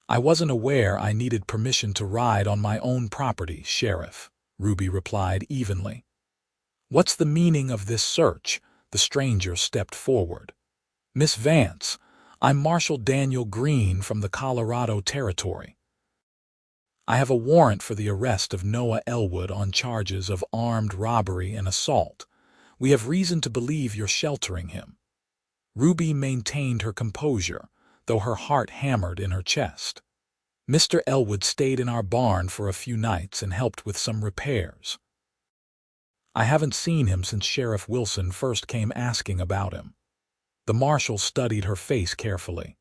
"I wasn't aware I needed permission to ride on my own property, Sheriff," Ruby replied evenly. "What's the meaning of this search?" The stranger stepped forward. "Miss Vance, I'm Marshal Daniel Green from the Colorado Territory. I have a warrant for the arrest of Noah Ellwood on charges of armed robbery and assault. We have reason to believe you're sheltering him." Ruby maintained her composure, though her heart hammered in her chest. "Mr. Ellwood stayed in our barn for a few nights and helped with some repairs. I haven't seen him since Sheriff Wilson first came asking about him." The marshal studied her face carefully.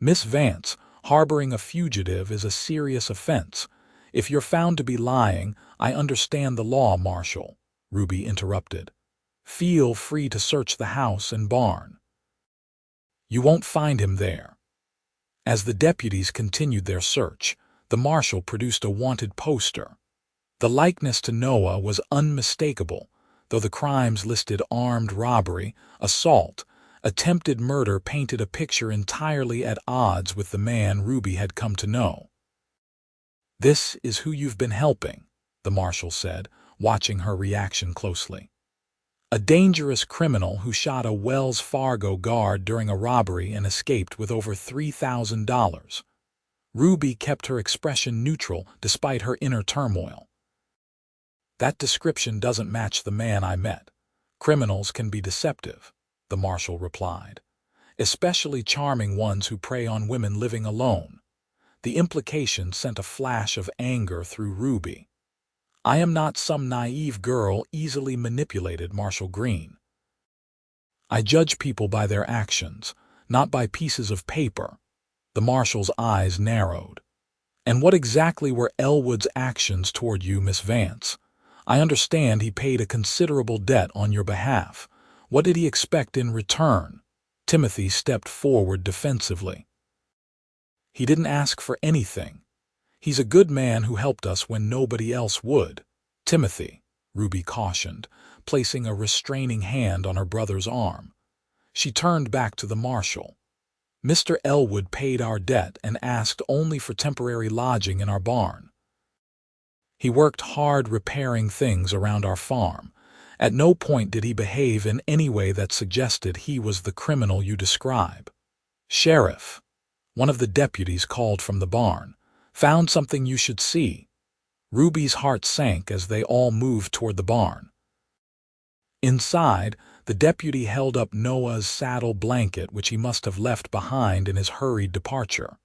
"Miss Vance, harboring a fugitive is a serious offense. If you're found to be lying, I understand the law, Marshal," Ruby interrupted. "Feel free to search the house and barn. You won't find him there." As the deputies continued their search, the marshal produced a wanted poster. The likeness to Noah was unmistakable, though the crimes listed armed robbery, assault, attempted murder painted a picture entirely at odds with the man Ruby had come to know. "This is who you've been helping," the marshal said, watching her reaction closely. "A dangerous criminal who shot a Wells Fargo guard during a robbery and escaped with over $3,000. Ruby kept her expression neutral despite her inner turmoil. "That description doesn't match the man I met. Criminals can be deceptive," the marshal replied, "especially charming ones who prey on women living alone." The implication sent a flash of anger through Ruby. "I am not some naive girl easily manipulated, Marshal Green. I judge people by their actions, not by pieces of paper." The marshal's eyes narrowed. "And what exactly were Ellwood's actions toward you, Miss Vance? I understand he paid a considerable debt on your behalf. What did he expect in return?" Timothy stepped forward defensively. "He didn't ask for anything. He's a good man who helped us when nobody else would." "Timothy," Ruby cautioned, placing a restraining hand on her brother's arm. She turned back to the marshal. "Mr. Ellwood paid our debt and asked only for temporary lodging in our barn. He worked hard repairing things around our farm. At no point did he behave in any way that suggested he was the criminal you describe." "Sheriff," one of the deputies called from the barn, "found something you should see." Ruby's heart sank as they all moved toward the barn. Inside, the deputy held up Noah's saddle blanket, which he must have left behind in his hurried departure.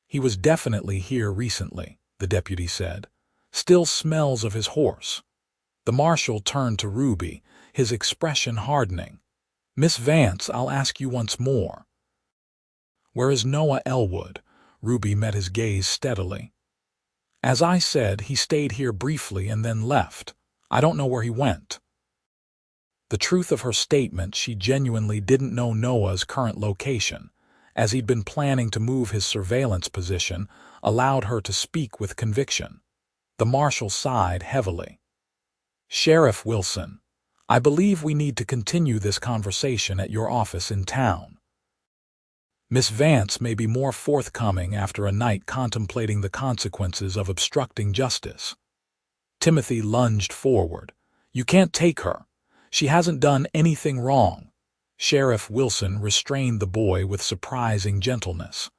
"He was definitely here recently," the deputy said. "Still smells of his horse." The marshal turned to Ruby, his expression hardening. "Miss Vance, I'll ask you once more. Where is Noah Ellwood?" Ruby met his gaze steadily. "As I said, he stayed here briefly and then left. I don't know where he went." The truth of her statement, she genuinely didn't know Noah's current location, as he'd been planning to move his surveillance position, allowed her to speak with conviction. The marshal sighed heavily. "Sheriff Wilson, I believe we need to continue this conversation at your office in town. Miss Vance may be more forthcoming after a night contemplating the consequences of obstructing justice." Timothy lunged forward. "You can't take her. She hasn't done anything wrong." Sheriff Wilson restrained the boy with surprising gentleness.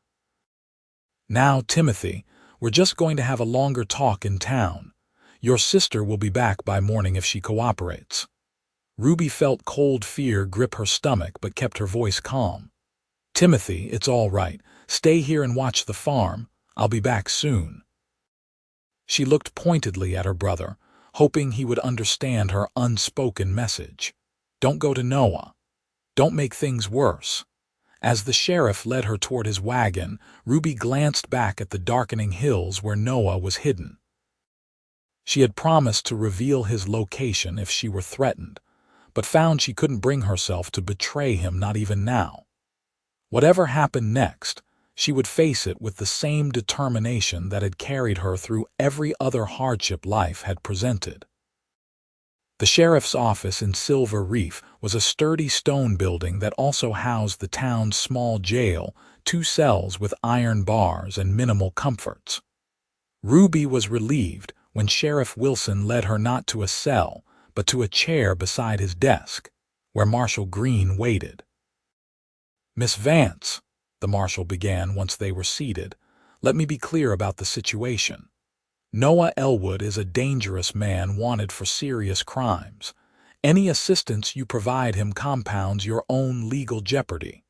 "Now, Timothy, we're just going to have a longer talk in town. Your sister will be back by morning if she cooperates." Ruby felt cold fear grip her stomach but kept her voice calm. "Timothy, it's all right. Stay here and watch the farm. I'll be back soon." She looked pointedly at her brother, hoping he would understand her unspoken message. "Don't go to Noah. Don't make things worse." As the sheriff led her toward his wagon, Ruby glanced back at the darkening hills where Noah was hidden. She had promised to reveal his location if she were threatened, but found she couldn't bring herself to betray him, not even now. Whatever happened next, she would face it with the same determination that had carried her through every other hardship life had presented. The sheriff's office in Silver Reef was a sturdy stone building that also housed the town's small jail, 2 cells with iron bars and minimal comforts. Ruby was relieved when Sheriff Wilson led her not to a cell, but to a chair beside his desk, where Marshal Green waited. "Miss Vance," the marshal began once they were seated, "let me be clear about the situation. Noah Ellwood is a dangerous man wanted for serious crimes. Any assistance you provide him compounds your own legal jeopardy."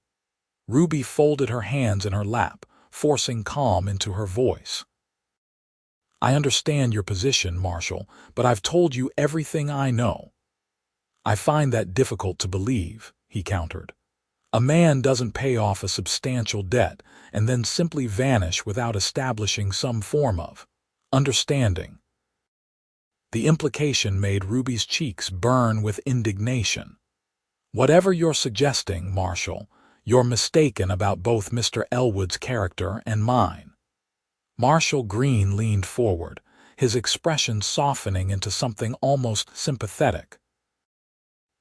Ruby folded her hands in her lap, forcing calm into her voice. "I understand your position, Marshal, but I've told you everything I know." "I find that difficult to believe," he countered. "A man doesn't pay off a substantial debt and then simply vanish without establishing some form of understanding." The implication made Ruby's cheeks burn with indignation. "Whatever you're suggesting, Marshal, you're mistaken about both Mr. Ellwood's character and mine." Marshal Green leaned forward, his expression softening into something almost sympathetic.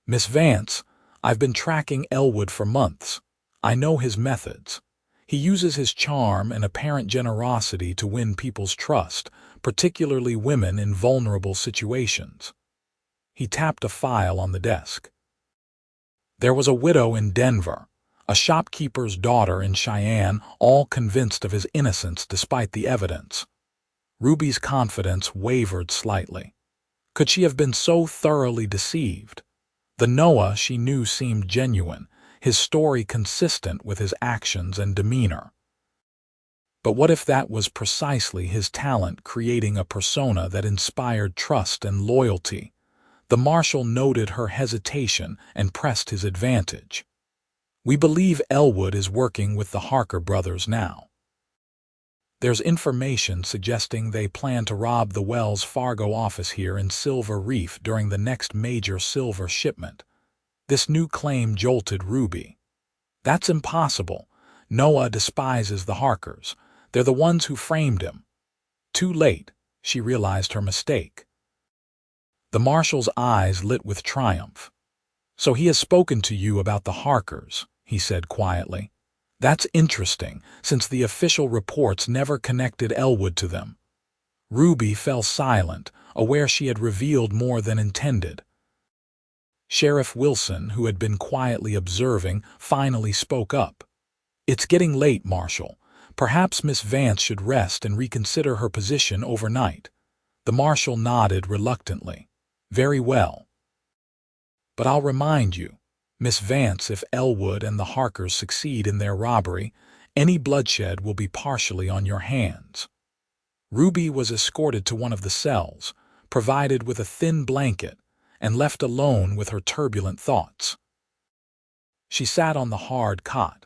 "Miss Vance, I've been tracking Ellwood for months. I know his methods. He uses his charm and apparent generosity to win people's trust, particularly women in vulnerable situations." He tapped a file on the desk. "There was a widow in Denver, a shopkeeper's daughter in Cheyenne, all convinced of his innocence despite the evidence." Ruby's confidence wavered slightly. Could she have been so thoroughly deceived? The Noah she knew seemed genuine, his story consistent with his actions and demeanor. But what if that was precisely his talent, creating a persona that inspired trust and loyalty? The marshal noted her hesitation and pressed his advantage. "We believe Ellwood is working with the Harker brothers now. There's information suggesting they plan to rob the Wells Fargo office here in Silver Reef during the next major silver shipment." This new claim jolted Ruby. "That's impossible. Noah despises the Harkers. They're the ones who framed him." Too late, she realized her mistake. The marshal's eyes lit with triumph. "So he has spoken to you about the Harkers," he said quietly. "That's interesting, since the official reports never connected Ellwood to them." Ruby fell silent, aware she had revealed more than intended. Sheriff Wilson, who had been quietly observing, finally spoke up. "It's getting late, Marshal. Perhaps Miss Vance should rest and reconsider her position overnight." The marshal nodded reluctantly. "Very well. But I'll remind you, Miss Vance, if Ellwood and the Harkers succeed in their robbery, any bloodshed will be partially on your hands." Ruby was escorted to one of the cells, provided with a thin blanket, and left alone with her turbulent thoughts. She sat on the hard cot,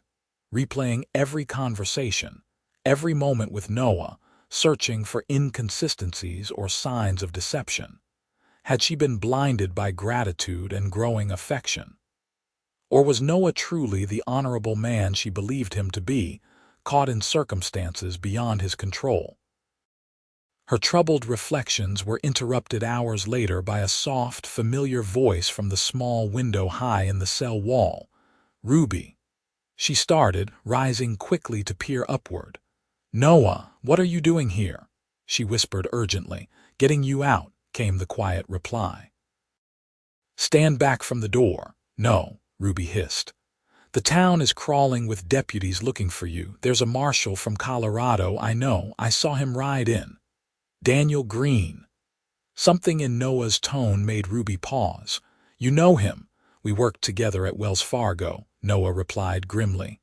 replaying every conversation, every moment with Noah, searching for inconsistencies or signs of deception. Had she been blinded by gratitude and growing affection? Or was Noah truly the honorable man she believed him to be, caught in circumstances beyond his control? Her troubled reflections were interrupted hours later by a soft, familiar voice from the small window high in the cell wall. "Ruby." She started, rising quickly to peer upward. "Noah, what are you doing here?" she whispered urgently. "Getting you out," came the quiet reply. "Stand back from the door." "No," Ruby hissed. "The town is crawling with deputies looking for you. There's a marshal from Colorado, I know. I saw him ride in. Daniel Green." Something in Noah's tone made Ruby pause. "You know him. We worked together at Wells Fargo," Noah replied grimly.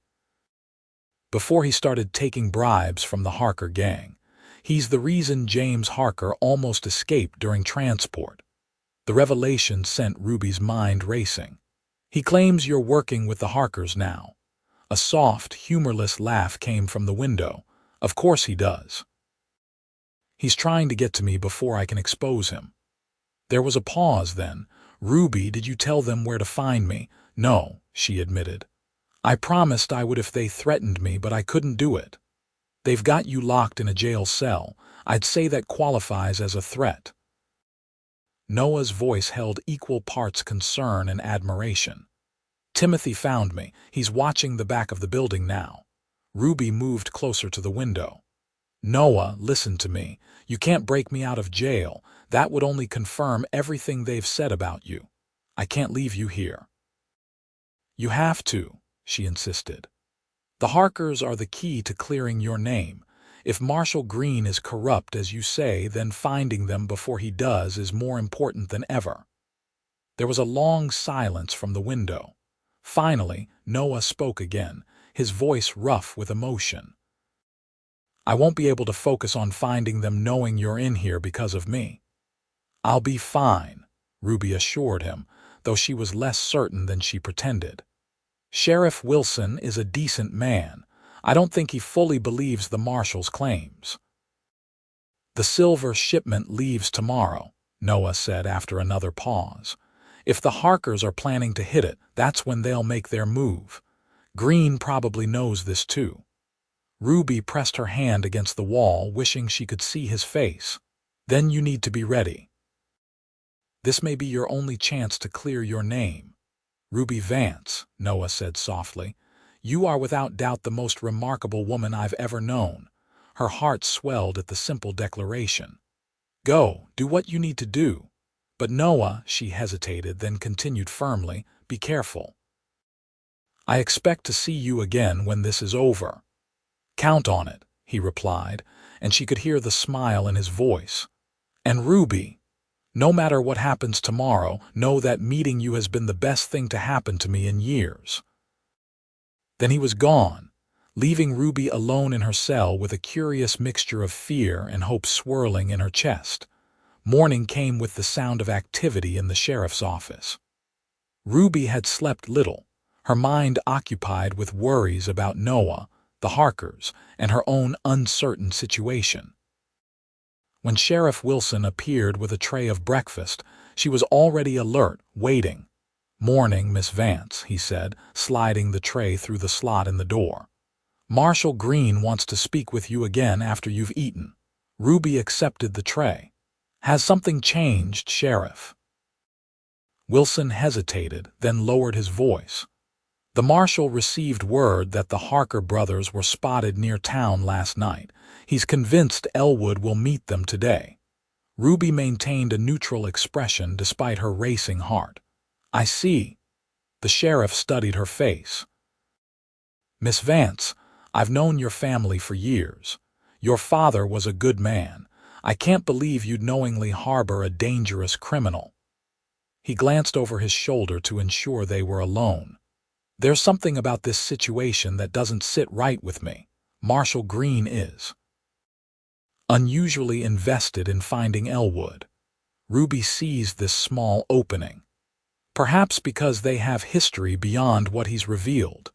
"Before he started taking bribes from the Harker gang. He's the reason James Harker almost escaped during transport." The revelation sent Ruby's mind racing. "He claims you're working with the Harkers now." A soft, humorless laugh came from the window. Of course he does. He's trying to get to me before I can expose him. There was a pause then. Ruby, did you tell them where to find me? No, she admitted. I promised I would if they threatened me, but I couldn't do it. They've got you locked in a jail cell. I'd say that qualifies as a threat. Noah's voice held equal parts concern and admiration. Timothy found me. He's watching the back of the building now. Ruby moved closer to the window. Noah, listen to me. You can't break me out of jail. That would only confirm everything they've said about you. I can't leave you here. You have to, she insisted. The Harkers are the key to clearing your name. If Marshall Green is corrupt as you say, then finding them before he does is more important than ever. There was a long silence from the window. Finally, Noah spoke again, his voice rough with emotion. I won't be able to focus on finding them knowing you're in here because of me. I'll be fine, Ruby assured him, though she was less certain than she pretended. Sheriff Wilson is a decent man. I don't think he fully believes the marshal's claims. The silver shipment leaves tomorrow, Noah said after another pause. If the Harkers are planning to hit it, that's when they'll make their move. Green probably knows this too. Ruby pressed her hand against the wall, wishing she could see his face. Then you need to be ready. This may be your only chance to clear your name. Ruby Vance, Noah said softly. You are without doubt the most remarkable woman I've ever known. Her heart swelled at the simple declaration. Go, do what you need to do. But Noah, she hesitated, then continued firmly, be careful. I expect to see you again when this is over. Count on it, he replied, and she could hear the smile in his voice. And Ruby, no matter what happens tomorrow, know that meeting you has been the best thing to happen to me in years. Then he was gone, leaving Ruby alone in her cell with a curious mixture of fear and hope swirling in her chest. Morning came with the sound of activity in the sheriff's office. Ruby had slept little, her mind occupied with worries about Noah, the Harkers, and her own uncertain situation. When Sheriff Wilson appeared with a tray of breakfast, she was already alert, waiting. Morning, Miss Vance, he said, sliding the tray through the slot in the door. Marshall Green wants to speak with you again after you've eaten. Ruby accepted the tray. Has something changed, Sheriff? Wilson hesitated, then lowered his voice. The marshal received word that the Harker brothers were spotted near town last night. He's convinced Ellwood will meet them today. Ruby maintained a neutral expression despite her racing heart. I see. The sheriff studied her face. Miss Vance, I've known your family for years. Your father was a good man. I can't believe you'd knowingly harbor a dangerous criminal. He glanced over his shoulder to ensure they were alone. There's something about this situation that doesn't sit right with me. Marshall Green is unusually invested in finding Ellwood. Ruby seized this small opening. Perhaps because they have history beyond what he's revealed.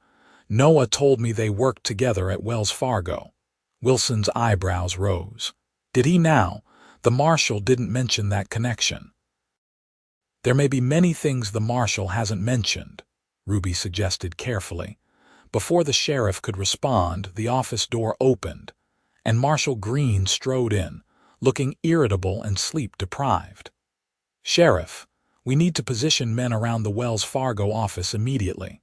Noah told me they worked together at Wells Fargo. Wilson's eyebrows rose. Did he now? The marshal didn't mention that connection. There may be many things the marshal hasn't mentioned, Ruby suggested carefully. Before the sheriff could respond, the office door opened, and Marshall Green strode in, looking irritable and sleep-deprived. Sheriff, we need to position men around the Wells Fargo office immediately.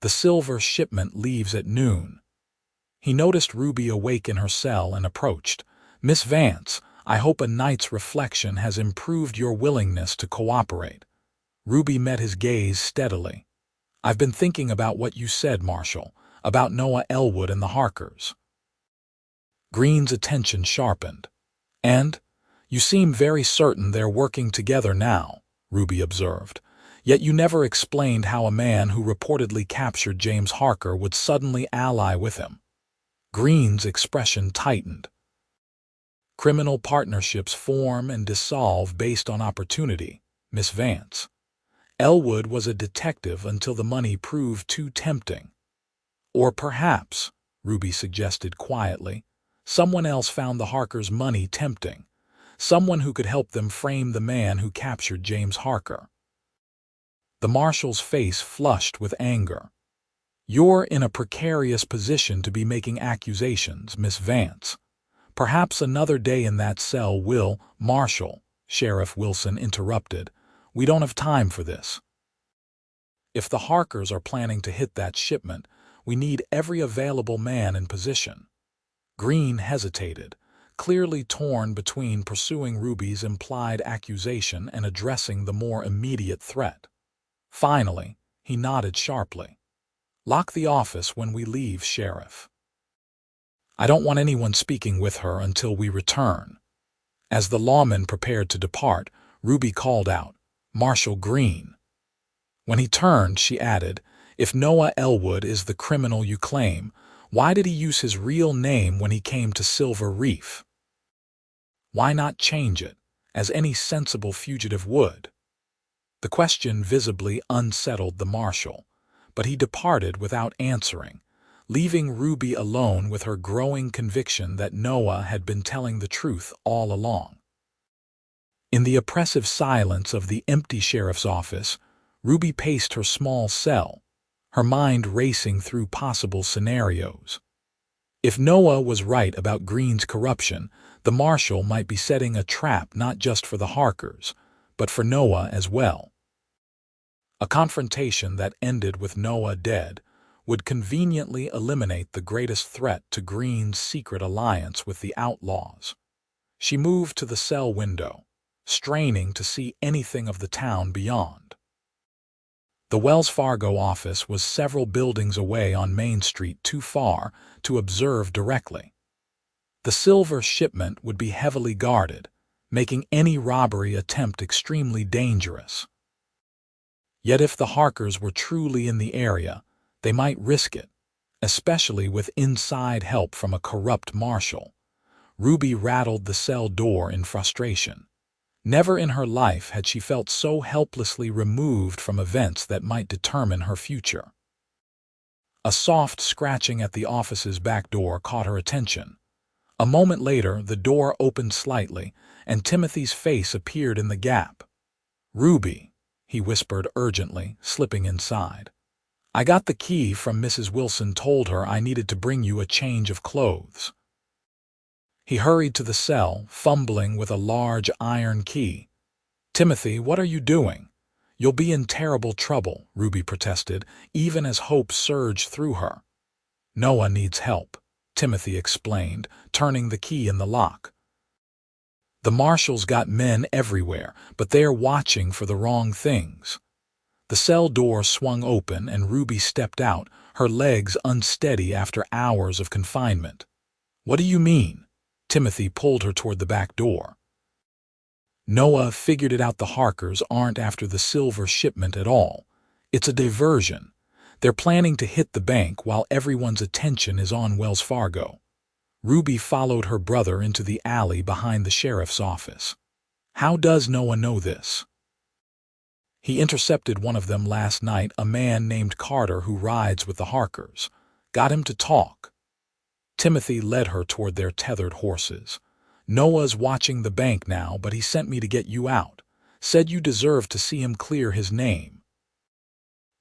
The silver shipment leaves at noon. He noticed Ruby awake in her cell and approached. Miss Vance, I hope a night's reflection has improved your willingness to cooperate. Ruby met his gaze steadily. I've been thinking about what you said, Marshal, about Noah Ellwood and the Harkers. Green's attention sharpened. And? You seem very certain they're working together now, Ruby observed. Yet you never explained how a man who reportedly captured James Harker would suddenly ally with him. Green's expression tightened. Criminal partnerships form and dissolve based on opportunity, Miss Vance. Ellwood was a detective until the money proved too tempting. Or perhaps, Ruby suggested quietly, someone else found the Harkers' money tempting. Someone who could help them frame the man who captured James Harker. The marshal's face flushed with anger. "You're in a precarious position to be making accusations, Miss Vance. Perhaps another day in that cell will—" "Marshal," Sheriff Wilson interrupted, "we don't have time for this. If the Harkers are planning to hit that shipment, we need every available man in position." Green hesitated, clearly torn between pursuing Ruby's implied accusation and addressing the more immediate threat. Finally, he nodded sharply. "Lock the office when we leave, Sheriff. I don't want anyone speaking with her until we return." As the lawman prepared to depart, Ruby called out, "Marshal Green." When he turned, she added, "If Noah Ellwood is the criminal you claim, why did he use his real name when he came to Silver Reef? Why not change it, as any sensible fugitive would?" The question visibly unsettled the marshal, but he departed without answering, leaving Ruby alone with her growing conviction that Noah had been telling the truth all along. In the oppressive silence of the empty sheriff's office, Ruby paced her small cell, her mind racing through possible scenarios. If Noah was right about Green's corruption, the marshal might be setting a trap not just for the Harkers, but for Noah as well. A confrontation that ended with Noah dead would conveniently eliminate the greatest threat to Green's secret alliance with the outlaws. She moved to the cell window, straining to see anything of the town beyond. The Wells Fargo office was several buildings away on Main Street, too far to observe directly. The silver shipment would be heavily guarded, making any robbery attempt extremely dangerous. Yet if the Harkers were truly in the area, they might risk it, especially with inside help from a corrupt marshal. Ruby rattled the cell door in frustration. Never in her life had she felt so helplessly removed from events that might determine her future. A soft scratching at the office's back door caught her attention. A moment later, the door opened slightly, and Timothy's face appeared in the gap. "Ruby," he whispered urgently, slipping inside. "I got the key from Mrs. Wilson, told her I needed to bring you a change of clothes." He hurried to the cell, fumbling with a large iron key. "Timothy, what are you doing? You'll be in terrible trouble," Ruby protested, even as hope surged through her. "Noah needs help," Timothy explained, turning the key in the lock. "The marshal's got men everywhere, but they're watching for the wrong things." The cell door swung open and Ruby stepped out, her legs unsteady after hours of confinement. "What do you mean?" Timothy pulled her toward the back door. "Noah figured it out. The Harkers aren't after the silver shipment at all. It's a diversion. They're planning to hit the bank while everyone's attention is on Wells Fargo." Ruby followed her brother into the alley behind the sheriff's office. "How does Noah know this?" "He intercepted one of them last night, a man named Carter who rides with the Harkers. Got him to talk." Timothy led her toward their tethered horses. "Noah's watching the bank now, but he sent me to get you out. Said you deserve to see him clear his name."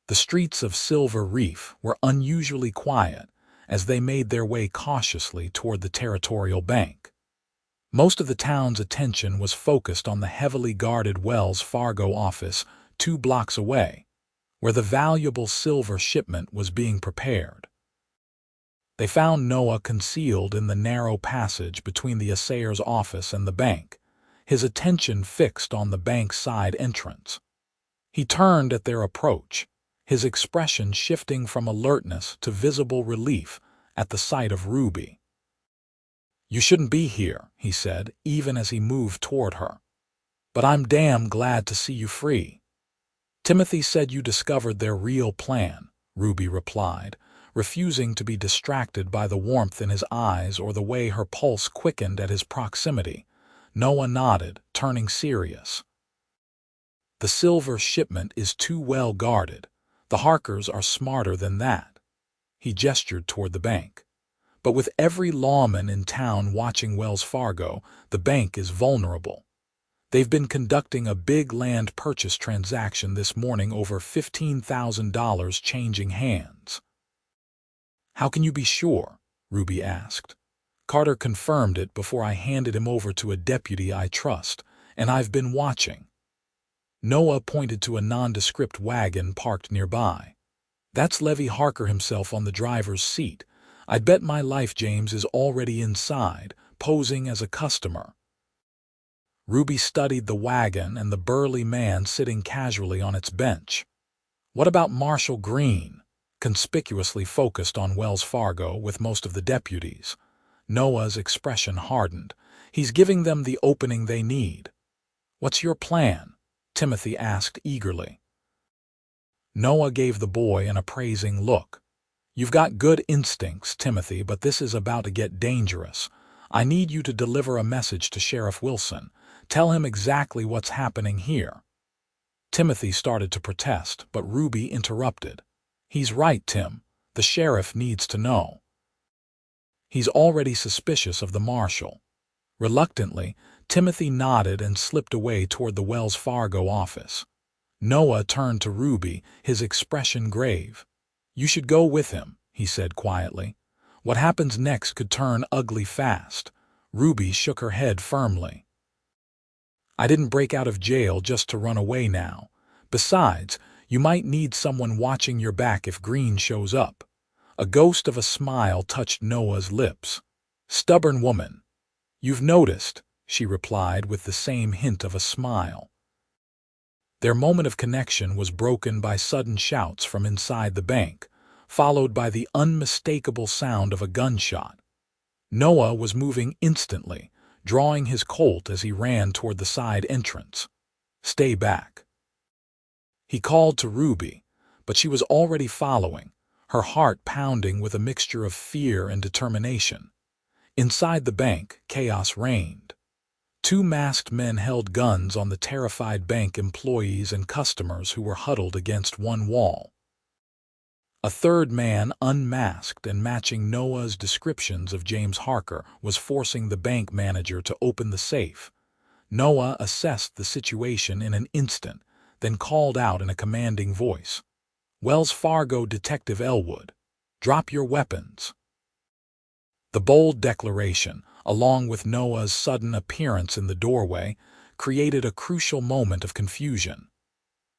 The streets of Silver Reef were unusually quiet as they made their way cautiously toward the Territorial Bank. Most of the town's attention was focused on the heavily guarded Wells Fargo office 2 blocks away, where the valuable silver shipment was being prepared. They found Noah concealed in the narrow passage between the assayer's office and the bank, his attention fixed on the bank's side entrance. He turned at their approach, his expression shifting from alertness to visible relief at the sight of Ruby. "You shouldn't be here," he said, even as he moved toward her. "But I'm damn glad to see you free." "Timothy said you discovered their real plan," Ruby replied, refusing to be distracted by the warmth in his eyes or the way her pulse quickened at his proximity. Noah nodded, turning serious. "The silver shipment is too well guarded. The Harkers are smarter than that." He gestured toward the bank. But with every lawman in town watching Wells Fargo, the bank is vulnerable. They've been conducting a big land purchase transaction this morning, over $15,000 changing hands. How can you be sure? Ruby asked. Carter confirmed it before I handed him over to a deputy I trust, and I've been watching. Noah pointed to a nondescript wagon parked nearby. That's Levy Harker himself on the driver's seat. I'd bet my life James is already inside, posing as a customer. Ruby studied the wagon and the burly man sitting casually on its bench. What about Marshall Green? Conspicuously focused on Wells Fargo with most of the deputies. Noah's expression hardened. He's giving them the opening they need. What's your plan? Timothy asked eagerly. Noah gave the boy an appraising look. You've got good instincts, Timothy, but this is about to get dangerous. I need you to deliver a message to Sheriff Wilson. Tell him exactly what's happening here. Timothy started to protest, but Ruby interrupted. He's right, Tim. The sheriff needs to know. He's already suspicious of the marshal. Reluctantly, Timothy nodded and slipped away toward the Wells Fargo office. Noah turned to Ruby, his expression grave. You should go with him, he said quietly. What happens next could turn ugly fast. Ruby shook her head firmly. I didn't break out of jail just to run away now. Besides, you might need someone watching your back if Green shows up. A ghost of a smile touched Noah's lips. Stubborn woman. You've noticed, she replied with the same hint of a smile. Their moment of connection was broken by sudden shouts from inside the bank, followed by the unmistakable sound of a gunshot. Noah was moving instantly, drawing his Colt as he ran toward the side entrance. Stay back. He called to Ruby, but she was already following, her heart pounding with a mixture of fear and determination. Inside the bank, chaos reigned. Two masked men held guns on the terrified bank employees and customers who were huddled against one wall. A third man, unmasked and matching Noah's descriptions of James Harker, was forcing the bank manager to open the safe. Noah assessed the situation in an instant, then called out in a commanding voice. Wells Fargo Detective Ellwood, drop your weapons. The bold declaration, along with Noah's sudden appearance in the doorway, created a crucial moment of confusion.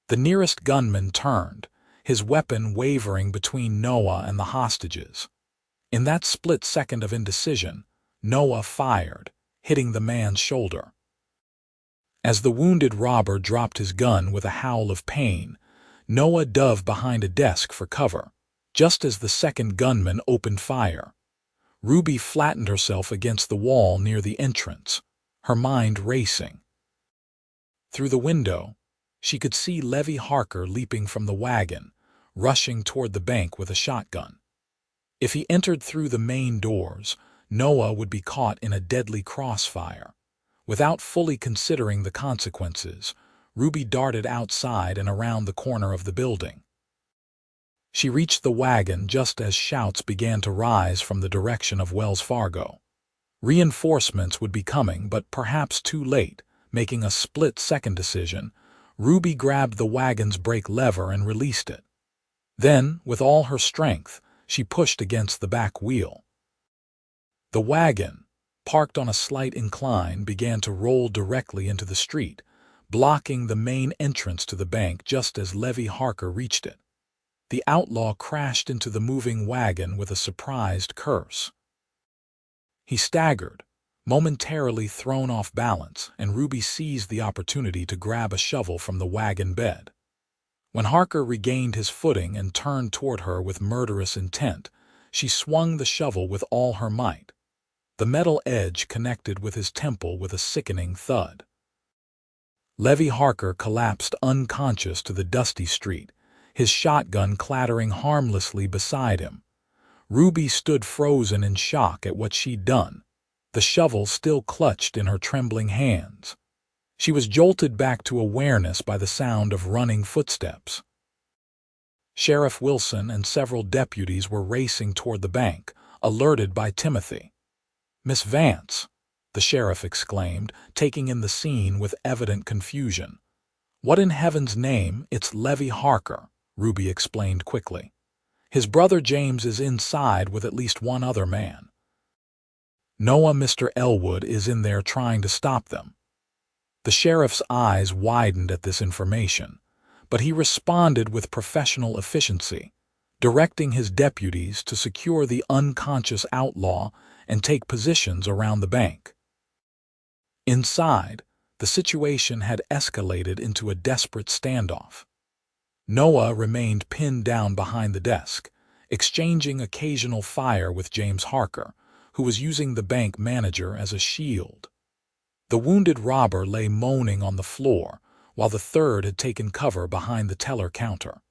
The nearest gunman turned, his weapon wavering between Noah and the hostages. In that split second of indecision, Noah fired, hitting the man's shoulder. As the wounded robber dropped his gun with a howl of pain, Noah dove behind a desk for cover, just as the second gunman opened fire. Ruby flattened herself against the wall near the entrance, her mind racing. Through the window, she could see Levy Harker leaping from the wagon, rushing toward the bank with a shotgun. If he entered through the main doors, Noah would be caught in a deadly crossfire. Without fully considering the consequences, Ruby darted outside and around the corner of the building. She reached the wagon just as shouts began to rise from the direction of Wells Fargo. Reinforcements would be coming, but perhaps too late. Making a split-second decision, Ruby grabbed the wagon's brake lever and released it. Then, with all her strength, she pushed against the back wheel. The wagon, parked on a slight incline, began to roll directly into the street, blocking the main entrance to the bank just as Levy Harker reached it. The outlaw crashed into the moving wagon with a surprised curse. He staggered, momentarily thrown off balance, and Ruby seized the opportunity to grab a shovel from the wagon bed. When Harker regained his footing and turned toward her with murderous intent, she swung the shovel with all her might. The metal edge connected with his temple with a sickening thud. Levy Harker collapsed unconscious to the dusty street, his shotgun clattering harmlessly beside him. Ruby stood frozen in shock at what she'd done, the shovel still clutched in her trembling hands. She was jolted back to awareness by the sound of running footsteps. Sheriff Wilson and several deputies were racing toward the bank, alerted by Timothy. "Miss Vance!" the sheriff exclaimed, taking in the scene with evident confusion. "What in heaven's name, it's Levy Harker," Ruby explained quickly. "His brother James is inside with at least one other man. Mr. Ellwood is in there trying to stop them." The sheriff's eyes widened at this information, but he responded with professional efficiency, directing his deputies to secure the unconscious outlaw and take positions around the bank. Inside, the situation had escalated into a desperate standoff. Noah remained pinned down behind the desk, exchanging occasional fire with James Harker, who was using the bank manager as a shield. The wounded robber lay moaning on the floor, while the third had taken cover behind the teller counter.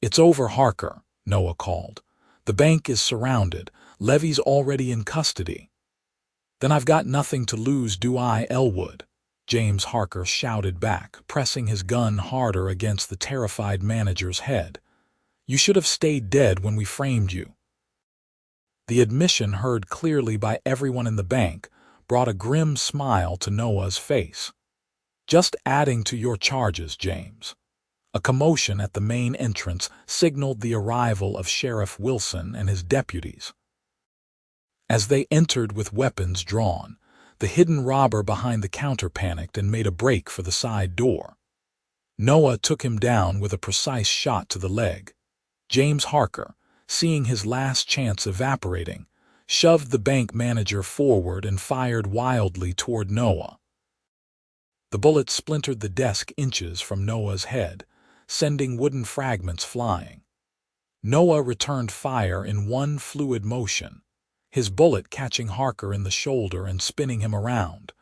"It's over, Harker," Noah called. "The bank is surrounded. Levy's already in custody." "Then I've got nothing to lose, do I, Ellwood?" James Harker shouted back, pressing his gun harder against the terrified manager's head. "You should have stayed dead when we framed you." The admission, heard clearly by everyone in the bank, brought a grim smile to Noah's face. "Just adding to your charges, James." A commotion at the main entrance signaled the arrival of Sheriff Wilson and his deputies. As they entered with weapons drawn, the hidden robber behind the counter panicked and made a break for the side door. Noah took him down with a precise shot to the leg. James Harker, seeing his last chance evaporating, shoved the bank manager forward and fired wildly toward Noah. The bullet splintered the desk inches from Noah's head, sending wooden fragments flying. Noah returned fire in one fluid motion, his bullet catching Harker in the shoulder and spinning him around.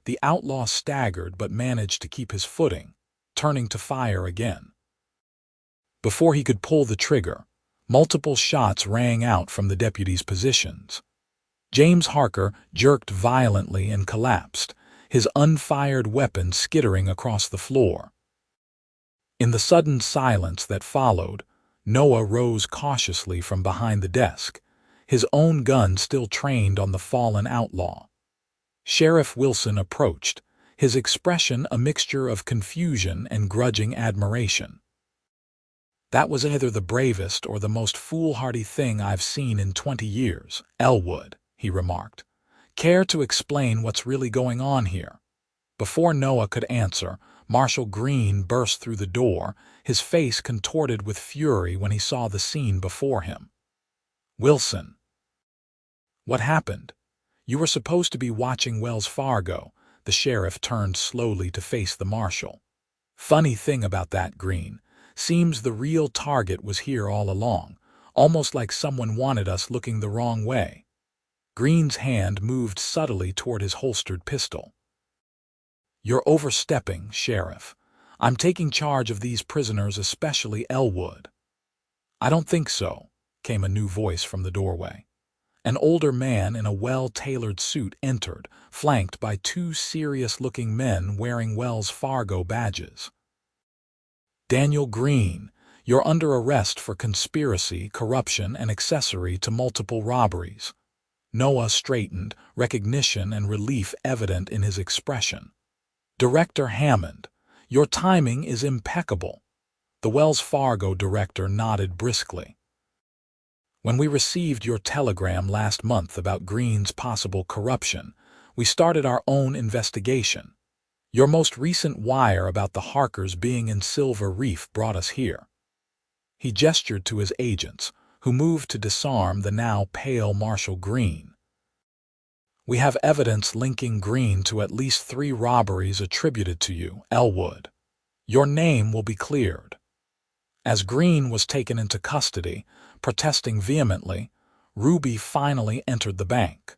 The outlaw staggered but managed to keep his footing, turning to fire again. Before he could pull the trigger, multiple shots rang out from the deputies' positions. James Harker jerked violently and collapsed, his unfired weapon skittering across the floor. In the sudden silence that followed, Noah rose cautiously from behind the desk, his own gun still trained on the fallen outlaw. Sheriff Wilson approached, his expression a mixture of confusion and grudging admiration. "That was either the bravest or the most foolhardy thing I've seen in 20 years, Ellwood," he remarked. "Care to explain what's really going on here?" Before Noah could answer, Marshal Green burst through the door, his face contorted with fury when he saw the scene before him. "Wilson, what happened? You were supposed to be watching Wells Fargo." The sheriff turned slowly to face the marshal. "Funny thing about that, Green. Seems the real target was here all along, almost like someone wanted us looking the wrong way." Green's hand moved subtly toward his holstered pistol. "You're overstepping, Sheriff. I'm taking charge of these prisoners, especially Ellwood." "I don't think so," came a new voice from the doorway. An older man in a well-tailored suit entered, flanked by two serious-looking men wearing Wells Fargo badges. "Daniel Green, you're under arrest for conspiracy, corruption, and accessory to multiple robberies." Noah straightened, recognition and relief evident in his expression. "Director Hammond, your timing is impeccable." The Wells Fargo director nodded briskly. "When we received your telegram last month about Green's possible corruption, we started our own investigation. Your most recent wire about the Harkers being in Silver Reef brought us here." He gestured to his agents, who moved to disarm the now pale Marshal Green. "We have evidence linking Green to at least 3 robberies attributed to you, Ellwood. Your name will be cleared." As Green was taken into custody, protesting vehemently, Ruby finally entered the bank.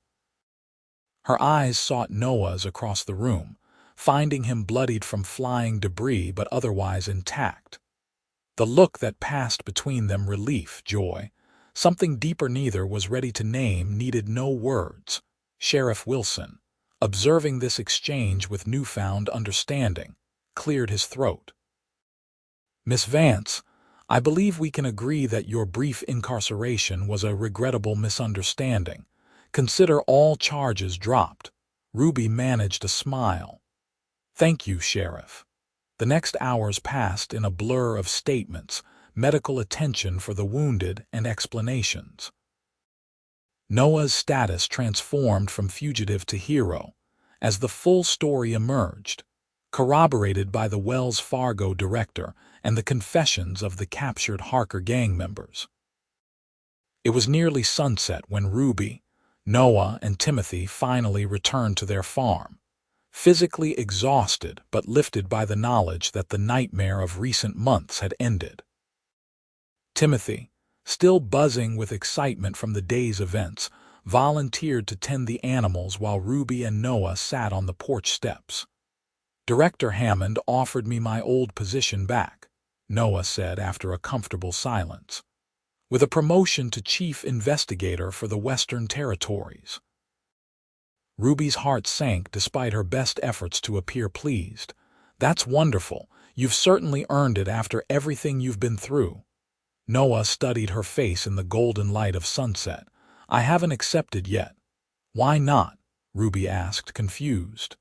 Her eyes sought Noah's across the room, finding him bloodied from flying debris but otherwise intact. The look that passed between them, relief, joy, something deeper neither was ready to name, needed no words. Sheriff Wilson, observing this exchange with newfound understanding, cleared his throat. "Miss Vance, I believe we can agree that your brief incarceration was a regrettable misunderstanding. Consider all charges dropped. Ruby managed a smile. Thank you, Sheriff. The next hours passed in a blur of statements, medical attention for the wounded, and explanations. Noah's status transformed from fugitive to hero as the full story emerged, corroborated by the Wells Fargo director and the confessions of the captured Harker gang members. It was nearly sunset when Ruby, Noah, and Timothy finally returned to their farm, physically exhausted but lifted by the knowledge that the nightmare of recent months had ended. Timothy, still buzzing with excitement from the day's events, volunteered to tend the animals while Ruby and Noah sat on the porch steps. Director Hammond offered me my old position back, Noah said after a comfortable silence, with a promotion to chief investigator for the Western Territories. Ruby's heart sank despite her best efforts to appear pleased. That's wonderful. You've certainly earned it after everything you've been through. Noah studied her face in the golden light of sunset. I haven't accepted yet. Why not? Ruby asked, confused.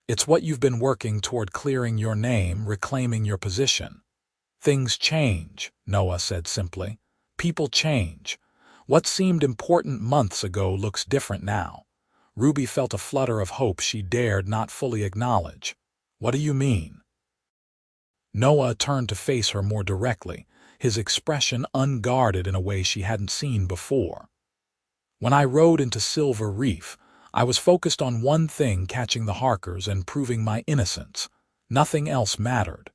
It's what you've been working toward, clearing your name, reclaiming your position. Things change, Noah said simply. People change. What seemed important months ago looks different now. Ruby felt a flutter of hope she dared not fully acknowledge. What do you mean? Noah turned to face her more directly, his expression unguarded in a way she hadn't seen before. When I rode into Silver Reef, I was focused on one thing: catching the Harkers and proving my innocence. Nothing else mattered.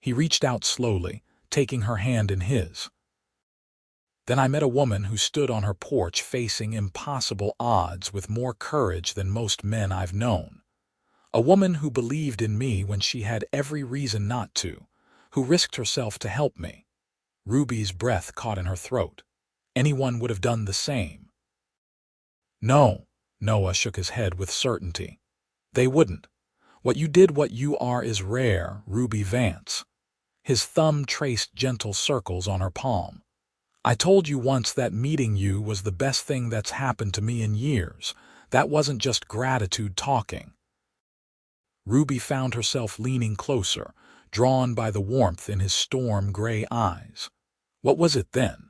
He reached out slowly, taking her hand in his. Then I met a woman who stood on her porch facing impossible odds with more courage than most men I've known. A woman who believed in me when she had every reason not to, who risked herself to help me. Ruby's breath caught in her throat. Anyone would have done the same. No, Noah shook his head with certainty. They wouldn't. What you did, what you are, is rare, Ruby Vance. His thumb traced gentle circles on her palm. I told you once that meeting you was the best thing that's happened to me in years. That wasn't just gratitude talking. Ruby found herself leaning closer, drawn by the warmth in his storm-gray eyes. What was it then?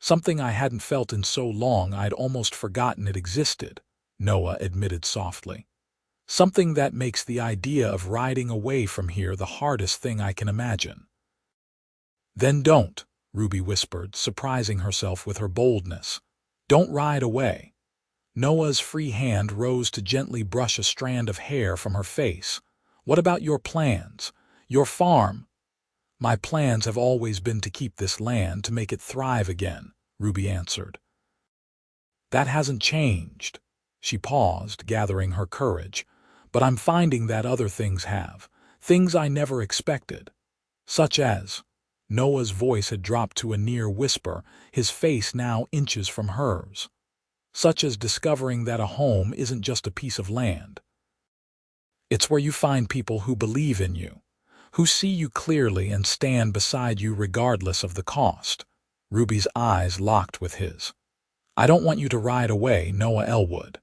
Something I hadn't felt in so long I'd almost forgotten it existed, Noah admitted softly. Something that makes the idea of riding away from here the hardest thing I can imagine. Then don't, Ruby whispered, surprising herself with her boldness. Don't ride away. Noah's free hand rose to gently brush a strand of hair from her face. What about your plans? Your farm? My plans have always been to keep this land, to make it thrive again, Ruby answered. That hasn't changed. She paused, gathering her courage. But I'm finding that other things have. Things I never expected. Such as... Noah's voice had dropped to a near whisper, his face now inches from hers. Such as discovering that a home isn't just a piece of land. It's where you find people who believe in you, who see you clearly and stand beside you regardless of the cost. Ruby's eyes locked with his. I don't want you to ride away, Noah Ellwood.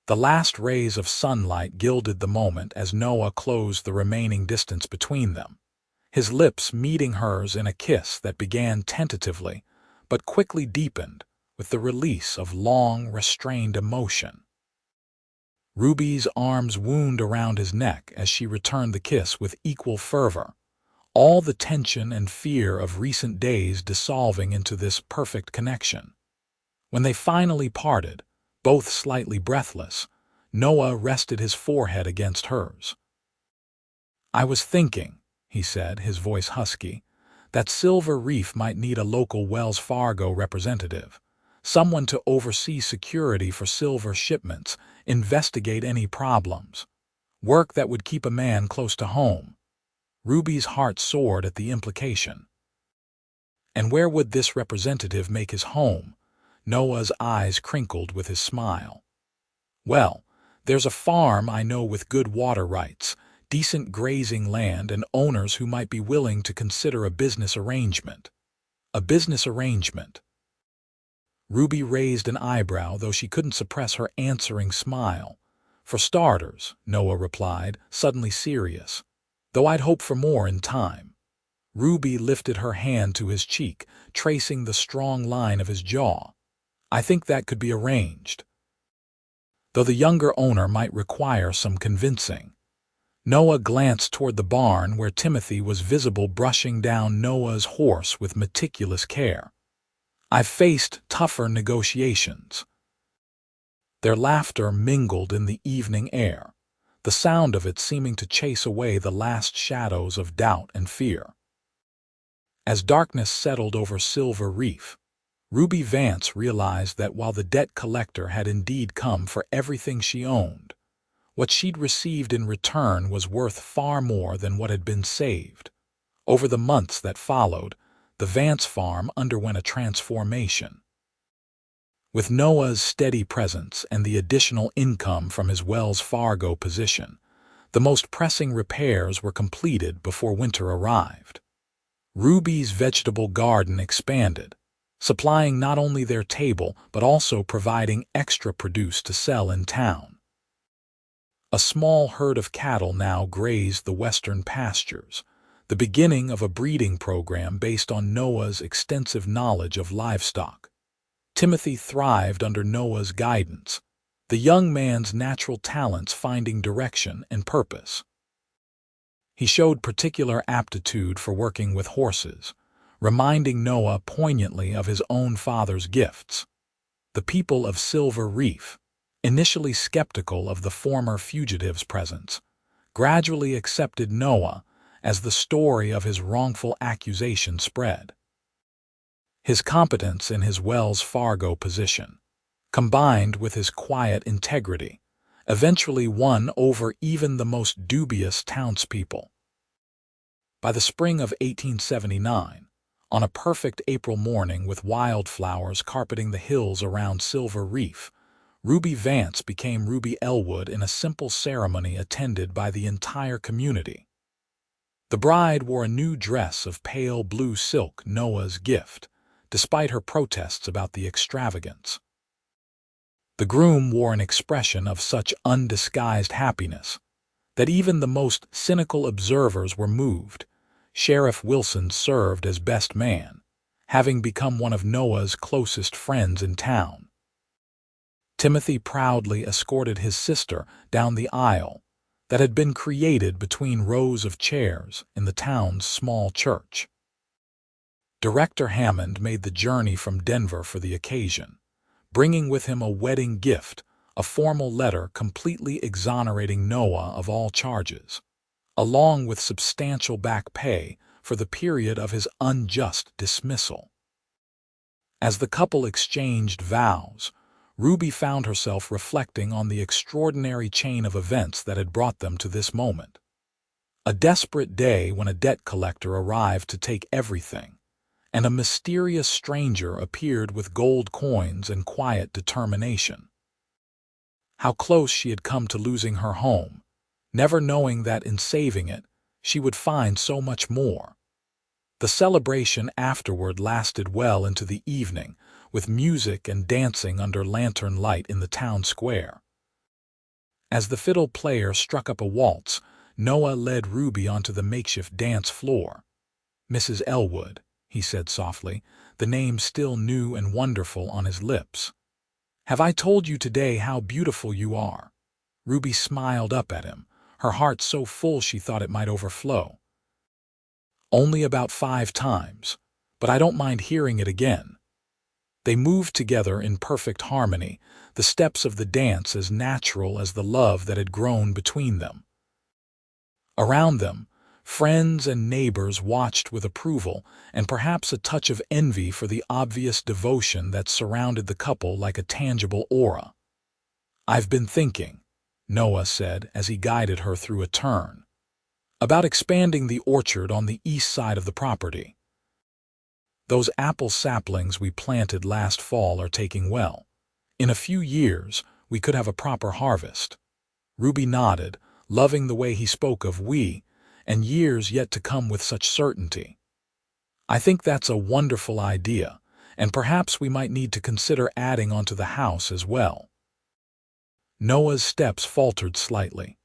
The last rays of sunlight gilded the moment as Noah closed the remaining distance between them, his lips meeting hers in a kiss that began tentatively but quickly deepened with the release of long, restrained emotion. Ruby's arms wound around his neck as she returned the kiss with equal fervor, all the tension and fear of recent days dissolving into this perfect connection. When they finally parted, both slightly breathless, Noah rested his forehead against hers. I was thinking, he said, his voice husky, that Silver Reef might need a local Wells Fargo representative, someone to oversee security for silver shipments, investigate any problems, work that would keep a man close to home. Ruby's heart soared at the implication. And where would this representative make his home? Noah's eyes crinkled with his smile. Well, there's a farm I know with good water rights, decent grazing land, and owners who might be willing to consider a business arrangement. A business arrangement. Ruby raised an eyebrow, though she couldn't suppress her answering smile. For starters, Noah replied, suddenly serious, though I'd hope for more in time. Ruby lifted her hand to his cheek, tracing the strong line of his jaw. I think that could be arranged, though the younger owner might require some convincing. Noah glanced toward the barn where Timothy was visible brushing down Noah's horse with meticulous care. I've faced tougher negotiations. Their laughter mingled in the evening air, the sound of it seeming to chase away the last shadows of doubt and fear. As darkness settled over Silver Reef, Ruby Vance realized that while the debt collector had indeed come for everything she owned, what she'd received in return was worth far more than what had been saved. Over the months that followed, the Vance farm underwent a transformation. With Noah's steady presence and the additional income from his Wells Fargo position, the most pressing repairs were completed before winter arrived. Ruby's vegetable garden expanded, supplying not only their table but also providing extra produce to sell in town. A small herd of cattle now grazed the western pastures, the beginning of a breeding program based on Noah's extensive knowledge of livestock. Timothy thrived under Noah's guidance, the young man's natural talents finding direction and purpose. He showed particular aptitude for working with horses, reminding Noah poignantly of his own father's gifts. The people of Silver Reef, initially skeptical of the former fugitive's presence, gradually accepted Noah as the story of his wrongful accusation spread. His competence in his Wells Fargo position, combined with his quiet integrity, eventually won over even the most dubious townspeople. By the spring of 1879, on a perfect April morning with wildflowers carpeting the hills around Silver Reef, Ruby Vance became Ruby Ellwood in a simple ceremony attended by the entire community. The bride wore a new dress of pale blue silk, Noah's gift, despite her protests about the extravagance. The groom wore an expression of such undisguised happiness that even the most cynical observers were moved. Sheriff Wilson served as best man, having become one of Noah's closest friends in town. Timothy proudly escorted his sister down the aisle that had been created between rows of chairs in the town's small church. Director Hammond made the journey from Denver for the occasion, bringing with him a wedding gift, a formal letter completely exonerating Noah of all charges, along with substantial back pay for the period of his unjust dismissal. As the couple exchanged vows, Ruby found herself reflecting on the extraordinary chain of events that had brought them to this moment. A desperate day when a debt collector arrived to take everything, and a mysterious stranger appeared with gold coins and quiet determination. How close she had come to losing her home, never knowing that in saving it, she would find so much more. The celebration afterward lasted well into the evening, with music and dancing under lantern light in the town square. As the fiddle player struck up a waltz, Noah led Ruby onto the makeshift dance floor. "Mrs. Ellwood," he said softly, the name still new and wonderful on his lips. "Have I told you today how beautiful you are?" Ruby smiled up at him, her heart so full she thought it might overflow. "Only about 5 times, but I don't mind hearing it again." They moved together in perfect harmony, the steps of the dance as natural as the love that had grown between them. Around them, friends and neighbors watched with approval and perhaps a touch of envy for the obvious devotion that surrounded the couple like a tangible aura. "I've been thinking," Noah said as he guided her through a turn, "about expanding the orchard on the east side of the property. Those apple saplings we planted last fall are taking well. In a few years, we could have a proper harvest." Ruby nodded, loving the way he spoke of we, and years yet to come with such certainty. I think that's a wonderful idea, and perhaps we might need to consider adding onto the house as well. Noah's steps faltered slightly.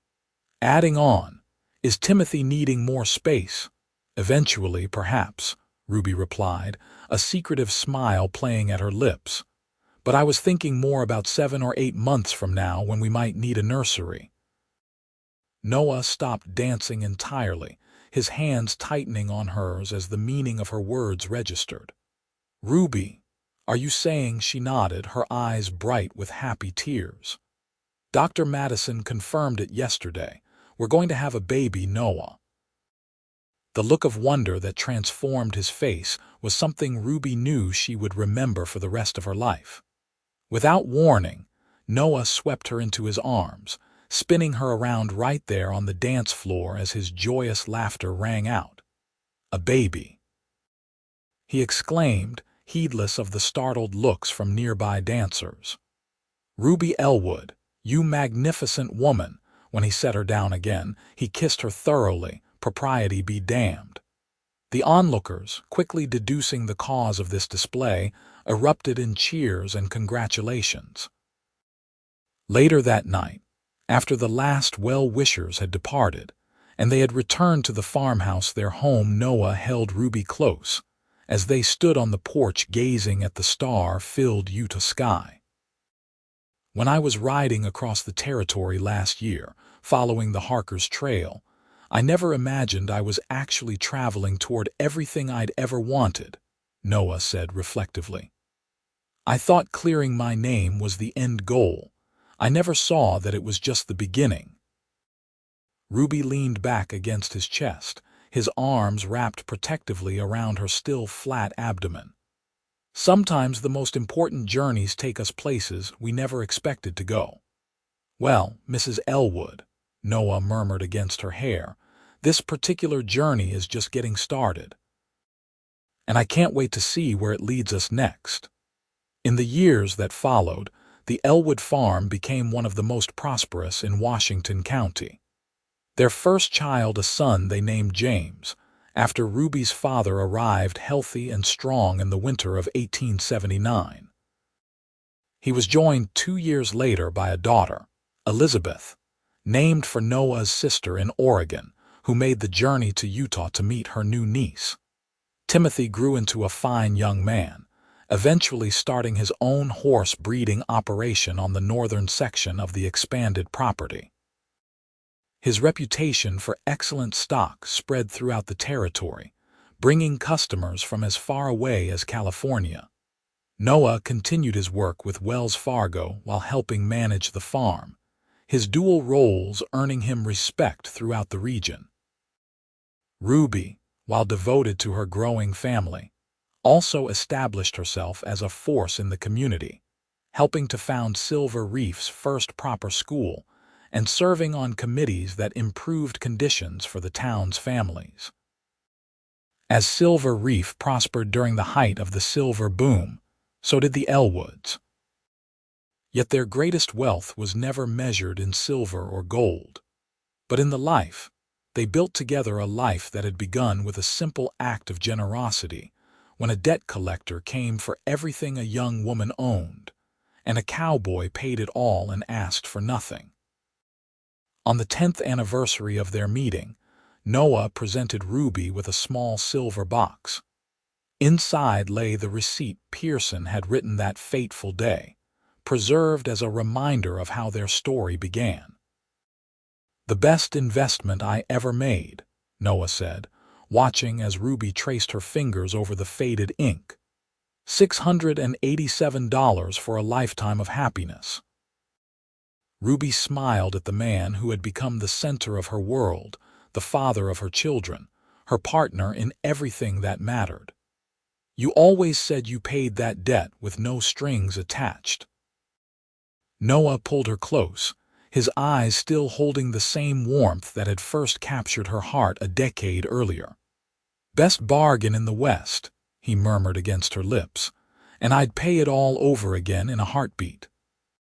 Adding on, is Timothy needing more space? Eventually, perhaps, Ruby replied, a secretive smile playing at her lips. But I was thinking more about 7 or 8 months from now when we might need a nursery. Noah stopped dancing entirely, his hands tightening on hers as the meaning of her words registered. Ruby, are you saying? She nodded, her eyes bright with happy tears. Dr. Madison confirmed it yesterday. We're going to have a baby, Noah. The look of wonder that transformed his face was something Ruby knew she would remember for the rest of her life. Without warning, Noah swept her into his arms, spinning her around right there on the dance floor as his joyous laughter rang out. A baby! He exclaimed, heedless of the startled looks from nearby dancers. Ruby Ellwood, you magnificent woman! When he set her down again, he kissed her thoroughly, propriety be damned. The onlookers, quickly deducing the cause of this display, erupted in cheers and congratulations. Later that night, after the last well-wishers had departed, and they had returned to the farmhouse, their home, Noah held Ruby close, as they stood on the porch gazing at the star-filled Utah sky. When I was riding across the territory last year, following the Harker's Trail, I never imagined I was actually traveling toward everything I'd ever wanted, Noah said reflectively. I thought clearing my name was the end goal. I never saw that it was just the beginning. Ruby leaned back against his chest, his arms wrapped protectively around her still flat abdomen. Sometimes the most important journeys take us places we never expected to go. Well, Mrs. Ellwood, Noah murmured against her hair, this particular journey is just getting started. And I can't wait to see where it leads us next. In the years that followed, the Ellwood farm became one of the most prosperous in Washington County. Their first child, a son they named James, after Ruby's father arrived healthy and strong in the winter of 1879. He was joined 2 years later by a daughter, Elizabeth, named for Noah's sister in Oregon, who made the journey to Utah to meet her new niece. Timothy grew into a fine young man, eventually starting his own horse breeding operation on the northern section of the expanded property. His reputation for excellent stock spread throughout the territory, bringing customers from as far away as California. Noah continued his work with Wells Fargo while helping manage the farm, his dual roles earning him respect throughout the region. Ruby, while devoted to her growing family, also established herself as a force in the community, helping to found Silver Reef's first proper school and serving on committees that improved conditions for the town's families. As Silver Reef prospered during the height of the silver boom, so did the Ellwoods. Yet their greatest wealth was never measured in silver or gold, but in the life. They built together a life that had begun with a simple act of generosity, when a debt collector came for everything a young woman owned, and a cowboy paid it all and asked for nothing. On the 10th anniversary of their meeting, Noah presented Ruby with a small silver box. Inside lay the receipt Pearson had written that fateful day, preserved as a reminder of how their story began. "The best investment I ever made," Noah said, watching as Ruby traced her fingers over the faded ink. $687 for a lifetime of happiness. Ruby smiled at the man who had become the center of her world, the father of her children, her partner in everything that mattered. "You always said you paid that debt with no strings attached." Noah pulled her close, his eyes still holding the same warmth that had first captured her heart a decade earlier. "Best bargain in the West," he murmured against her lips, "and I'd pay it all over again in a heartbeat."